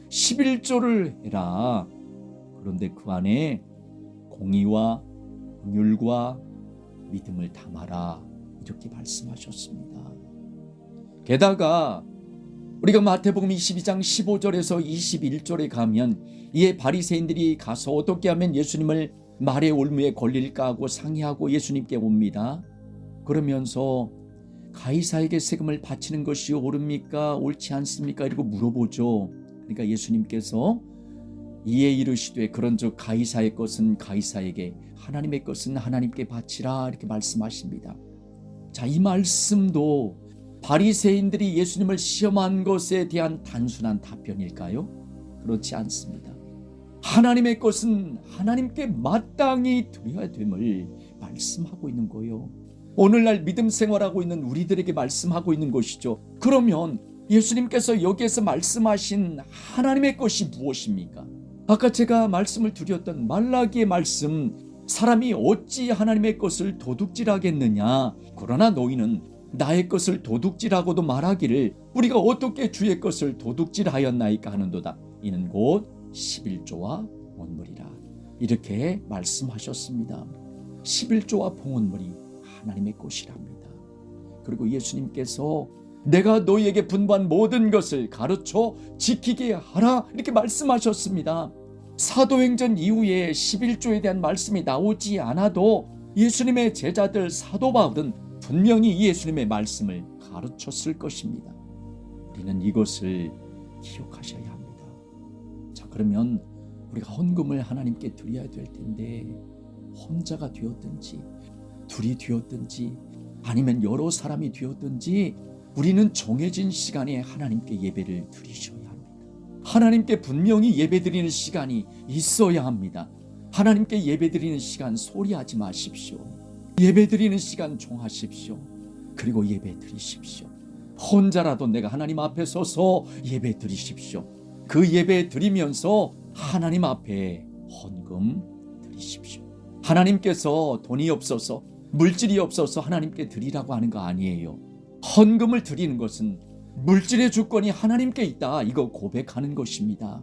11조를 해라. 그런데 그 안에 공의와 긍휼과 믿음을 담아라, 이렇게 말씀하셨습니다. 게다가 우리가 마태복음 22장 15절에서 21절에 가면 이에 바리새인들이 가서 어떻게 하면 예수님을 말의 올무에 걸릴까 하고 상의하고 예수님께 옵니다. 그러면서 가이사에게 세금을 바치는 것이 옳습니까? 옳지 않습니까? 이러고 물어보죠. 그러니까 예수님께서 이에 이르시되 그런즉 가이사의 것은 가이사에게, 하나님의 것은 하나님께 바치라, 이렇게 말씀하십니다. 자, 이 말씀도 바리새인들이 예수님을 시험한 것에 대한 단순한 답변일까요? 그렇지 않습니다. 하나님의 것은 하나님께 마땅히 드려야 됨을 말씀하고 있는 거예요. 오늘날 믿음 생활하고 있는 우리들에게 말씀하고 있는 것이죠. 그러면 예수님께서 여기에서 말씀하신 하나님의 것이 무엇입니까? 아까 제가 말씀을 드렸던 말라기의 말씀, 사람이 어찌 하나님의 것을 도둑질하겠느냐? 그러나 너희는 나의 것을 도둑질하고도 말하기를 우리가 어떻게 주의 것을 도둑질하였나이까 하는도다. 이는 곧 11조와 봉헌물이라. 이렇게 말씀하셨습니다. 11조와 봉헌물이 하나님의 것이랍니다. 그리고 예수님께서 내가 너희에게 분부한 모든 것을 가르쳐 지키게 하라 이렇게 말씀하셨습니다. 사도행전 이후에 11조에 대한 말씀이 나오지 않아도 예수님의 제자들 사도 바울은 분명히 예수님의 말씀을 가르쳤을 것입니다. 우리는 이것을 기억하셔야 합니다. 자, 그러면 우리가 헌금을 하나님께 드려야 될 텐데 혼자가 되었든지 둘이 되었든지 아니면 여러 사람이 되었든지 우리는 정해진 시간에 하나님께 예배를 드리셔야 합니다. 하나님께 분명히 예배드리는 시간이 있어야 합니다. 하나님께 예배드리는 시간 소리하지 마십시오. 예배드리는 시간 종하십시오. 그리고 예배드리십시오. 혼자라도 내가 하나님 앞에 서서 예배드리십시오. 그 예배 드리면서 하나님 앞에 헌금 드리십시오. 하나님께서 돈이 없어서 물질이 없어서 하나님께 드리라고 하는 거 아니에요. 헌금을 드리는 것은 물질의 주권이 하나님께 있다 이거 고백하는 것입니다.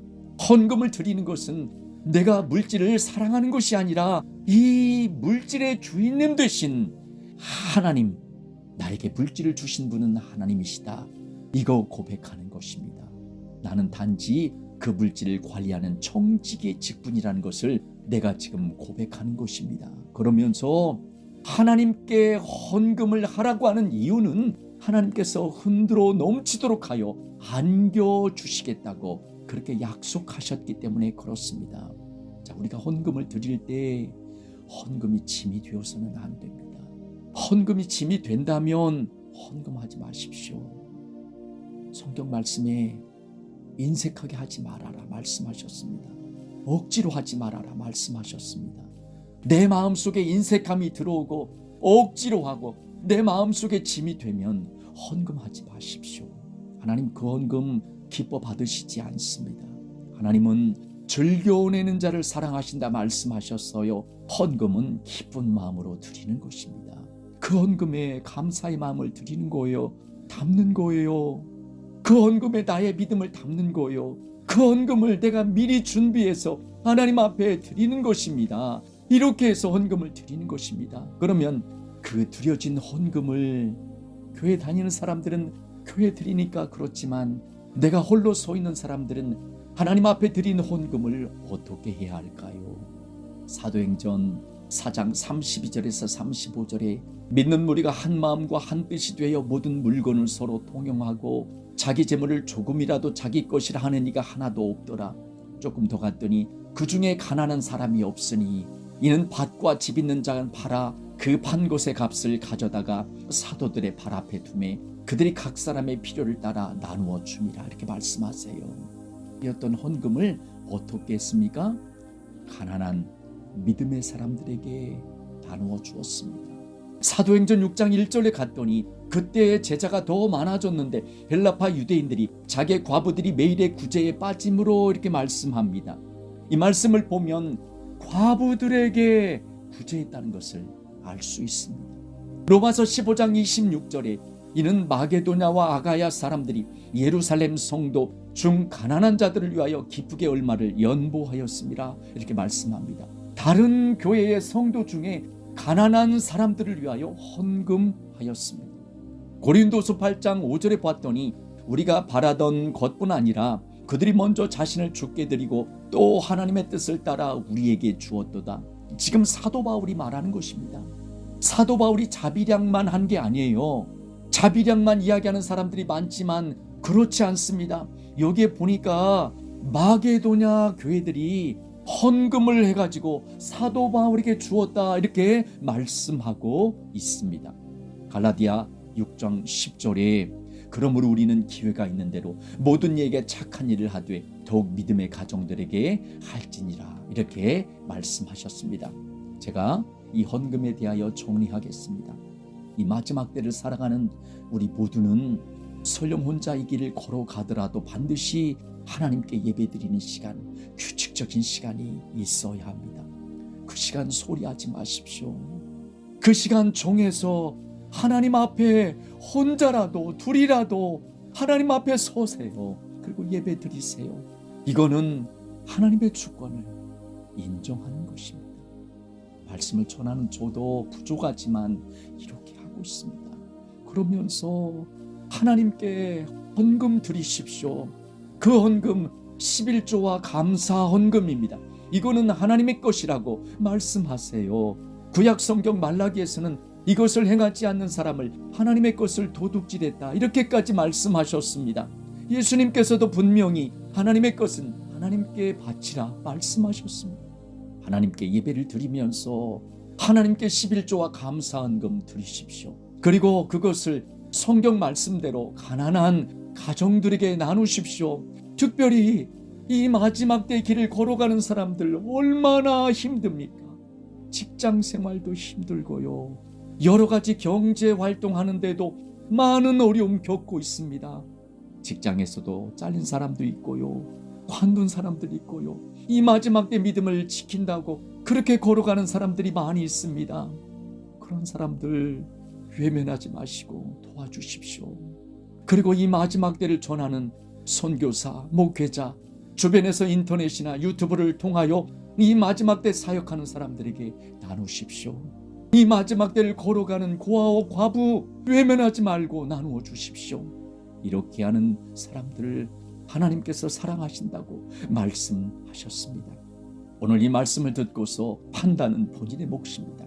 헌금을 드리는 것은 내가 물질을 사랑하는 것이 아니라 이 물질의 주인님 되신 하나님, 나에게 물질을 주신 분은 하나님이시다 이거 고백하는 것입니다. 나는 단지 그 물질을 관리하는 청지기의 직분이라는 것을 내가 지금 고백하는 것입니다. 그러면서 하나님께 헌금을 하라고 하는 이유는 하나님께서 흔들어 넘치도록 하여 안겨주시겠다고 그렇게 약속하셨기 때문에 그렇습니다. 자, 우리가 헌금을 드릴 때 헌금이 짐이 되어서는 안 됩니다. 헌금이 짐이 된다면 헌금하지 마십시오. 성경 말씀에 인색하게 하지 말아라 말씀하셨습니다. 억지로 하지 말아라 말씀하셨습니다. 내 마음속에 인색함이 들어오고 억지로 하고 내 마음속에 짐이 되면 헌금하지 마십시오. 하나님 그 헌금 기뻐 받으시지 않습니다. 하나님은 즐겨내는 자를 사랑하신다 말씀하셨어요. 헌금은 기쁜 마음으로 드리는 것입니다. 그 헌금에 감사의 마음을 드리는 거예요. 담는 거예요. 그 헌금에 나의 믿음을 담는 거예요. 그 헌금을 내가 미리 준비해서 하나님 앞에 드리는 것입니다. 이렇게 해서 헌금을 드리는 것입니다. 그러면 그 드려진 헌금을 교회 다니는 사람들은 교회 드리니까 그렇지만 내가 홀로 서 있는 사람들은 하나님 앞에 드린 헌금을 어떻게 해야 할까요? 사도행전 4장 32절에서 35절에 믿는 무리가 한 마음과 한 뜻이 되어 모든 물건을 서로 통용하고 자기 재물을 조금이라도 자기 것이라 하는 이가 하나도 없더라. 조금 더 갔더니 그 중에 가난한 사람이 없으니 이는 밭과 집 있는 자는 팔아 그 판 것의 값을 가져다가 사도들의 발 앞에 두매 그들이 각 사람의 필요를 따라 나누어 줌이라 이렇게 말씀하세요. 이 어떤 헌금을 어떻게 했습니까? 가난한 믿음의 사람들에게 나누어 주었습니다. 사도행전 6장 1절에 갔더니 그때의 제자가 더 많아졌는데 헬라파 유대인들이 자기 과부들이 매일의 구제에 빠짐으로 이렇게 말씀합니다. 이 말씀을 보면 과부들에게 구제했다는 것을 알 수 있습니다. 로마서 15장 26절에 이는 마게도냐와 아가야 사람들이 예루살렘 성도 중 가난한 자들을 위하여 기쁘게 얼마를 연보하였습니다. 이렇게 말씀합니다. 다른 교회의 성도 중에 가난한 사람들을 위하여 헌금하였습니다. 고린도서 8장 5절에 봤더니 우리가 바라던 것뿐 아니라 그들이 먼저 자신을 주께 드리고 또 하나님의 뜻을 따라 우리에게 주었도다. 지금 사도 바울이 말하는 것입니다. 사도 바울이 자비량만 한 게 아니에요. 자비량만 이야기하는 사람들이 많지만 그렇지 않습니다. 여기에 보니까 마게도냐 교회들이 헌금을 해가지고 사도 바울에게 주었다 이렇게 말씀하고 있습니다. 갈라디아 6장 10절에 그러므로 우리는 기회가 있는 대로 모든 이에게 착한 일을 하되 더욱 믿음의 가정들에게 할지니라 이렇게 말씀하셨습니다. 제가 이 헌금에 대하여 정리하겠습니다. 이 마지막 때를 살아가는 우리 모두는 설령 혼자 이 길을 걸어가더라도 반드시 하나님께 예배드리는 시간, 규칙적인 시간이 있어야 합니다. 그 시간 소리하지 마십시오. 그 시간 정해서 하나님 앞에 혼자라도 둘이라도 하나님 앞에 서세요. 그리고 예배 드리세요. 이거는 하나님의 주권을 인정하는 것입니다. 말씀을 전하는 저도 부족하지만 이렇게 하고 있습니다. 그러면서 하나님께 헌금 드리십시오. 그 헌금 11조와 감사 헌금입니다. 이거는 하나님의 것이라고 말씀하세요. 구약 성경 말라기에서는 이것을 행하지 않는 사람을 하나님의 것을 도둑질했다, 이렇게까지 말씀하셨습니다. 예수님께서도 분명히 하나님의 것은 하나님께 바치라 말씀하셨습니다. 하나님께 예배를 드리면서 하나님께 11조와 감사헌금 드리십시오. 그리고 그것을 성경 말씀대로 가난한 가정들에게 나누십시오. 특별히 이 마지막 때 길을 걸어가는 사람들 얼마나 힘듭니까? 직장 생활도 힘들고요. 여러 가지 경제 활동하는데도 많은 어려움 겪고 있습니다. 직장에서도 잘린 사람도 있고요. 관둔 사람들이 있고요. 이 마지막 때 믿음을 지킨다고 그렇게 걸어가는 사람들이 많이 있습니다. 그런 사람들 외면하지 마시고 도와주십시오. 그리고 이 마지막 때를 전하는 선교사, 목회자, 주변에서 인터넷이나 유튜브를 통하여 이 마지막 때 사역하는 사람들에게 나누십시오. 이 마지막 때를 걸어가는 고아와 과부 외면하지 말고 나누어 주십시오. 이렇게 하는 사람들을 하나님께서 사랑하신다고 말씀하셨습니다. 오늘 이 말씀을 듣고서 판단은 본인의 몫입니다.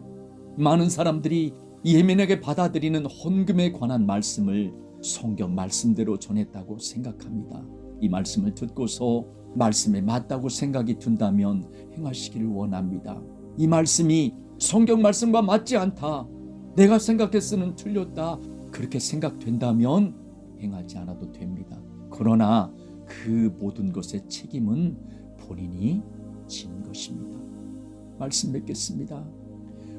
많은 사람들이 예민하게 받아들이는 헌금에 관한 말씀을 성경 말씀대로 전했다고 생각합니다. 이 말씀을 듣고서 말씀에 맞다고 생각이 든다면 행하시기를 원합니다. 이 말씀이 성경 말씀과 맞지 않다, 내가 생각했으는 틀렸다, 그렇게 생각된다면 행하지 않아도 됩니다. 그러나 그 모든 것의 책임은 본인이 진 것입니다. 말씀 맺겠습니다.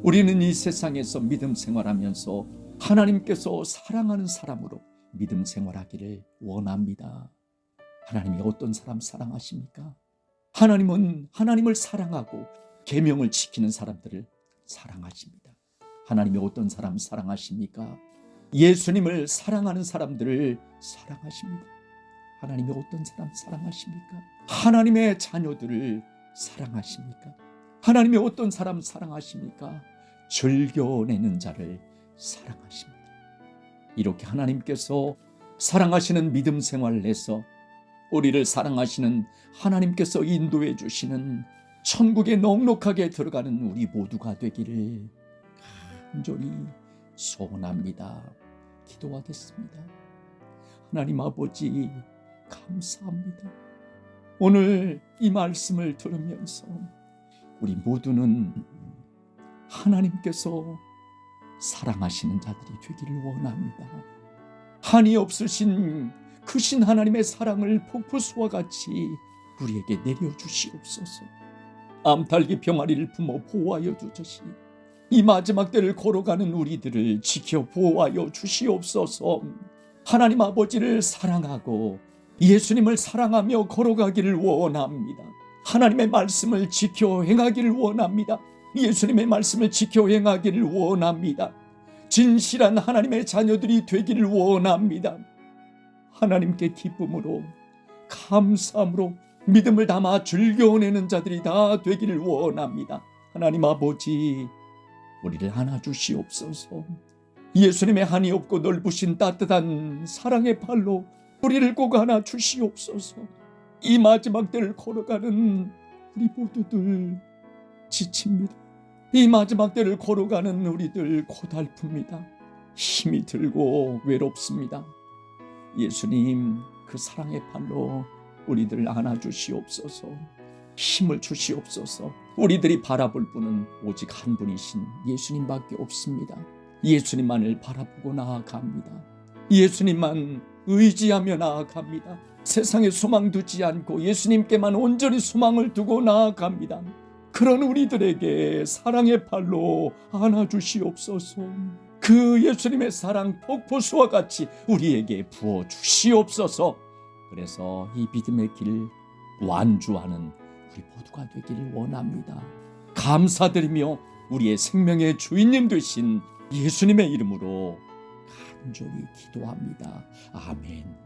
우리는 이 세상에서 믿음 생활하면서 하나님께서 사랑하는 사람으로 믿음 생활하기를 원합니다. 하나님이 어떤 사람 사랑하십니까? 하나님은 하나님을 사랑하고 계명을 지키는 사람들을 사랑하십니다. 하나님이 어떤 사람 사랑하십니까? 예수님을 사랑하는 사람들을 사랑하십니다. 하나님이 어떤 사람 사랑하십니까? 하나님의 자녀들을 사랑하십니까? 하나님이 어떤 사람 사랑하십니까? 즐겨내는 자를 사랑하십니다. 이렇게 하나님께서 사랑하시는 믿음 생활을 해서 우리를 사랑하시는 하나님께서 인도해 주시는 천국에 넉넉하게 들어가는 우리 모두가 되기를 간절히 소원합니다. 기도하겠습니다. 하나님 아버지 감사합니다. 오늘 이 말씀을 들으면서 우리 모두는 하나님께서 사랑하시는 자들이 되기를 원합니다. 한이 없으신 크신 하나님의 사랑을 폭포수와 같이 우리에게 내려주시옵소서. 암탈기 병아리를 품어 보호하여 주듯이 이 마지막 때를 걸어가는 우리들을 지켜 보호하여 주시옵소서. 하나님 아버지를 사랑하고 예수님을 사랑하며 걸어가기를 원합니다. 하나님의 말씀을 지켜 행하기를 원합니다. 예수님의 말씀을 지켜 행하기를 원합니다. 진실한 하나님의 자녀들이 되기를 원합니다. 하나님께 기쁨으로 감사함으로 믿음을 담아 즐겨내는 자들이 다 되기를 원합니다. 하나님 아버지 우리를 안아주시옵소서. 예수님의 한이 없고 넓으신 따뜻한 사랑의 팔로 우리를 꼭 안아주시옵소서. 이 마지막 때를 걸어가는 우리 모두들 지칩니다. 이 마지막 때를 걸어가는 우리들 고달픕니다. 힘이 들고 외롭습니다. 예수님 그 사랑의 팔로 우리들 안아주시옵소서. 힘을 주시옵소서. 우리들이 바라볼 분은 오직 한 분이신 예수님밖에 없습니다. 예수님만을 바라보고 나아갑니다. 예수님만 의지하며 나아갑니다. 세상에 소망 두지 않고 예수님께만 온전히 소망을 두고 나아갑니다. 그런 우리들에게 사랑의 팔로 안아주시옵소서. 그 예수님의 사랑 폭포수와 같이 우리에게 부어주시옵소서. 그래서 이 믿음의 길 완주하는 우리 모두가 되기를 원합니다. 감사드리며 우리의 생명의 주인님 되신 예수님의 이름으로 간절히 기도합니다. 아멘.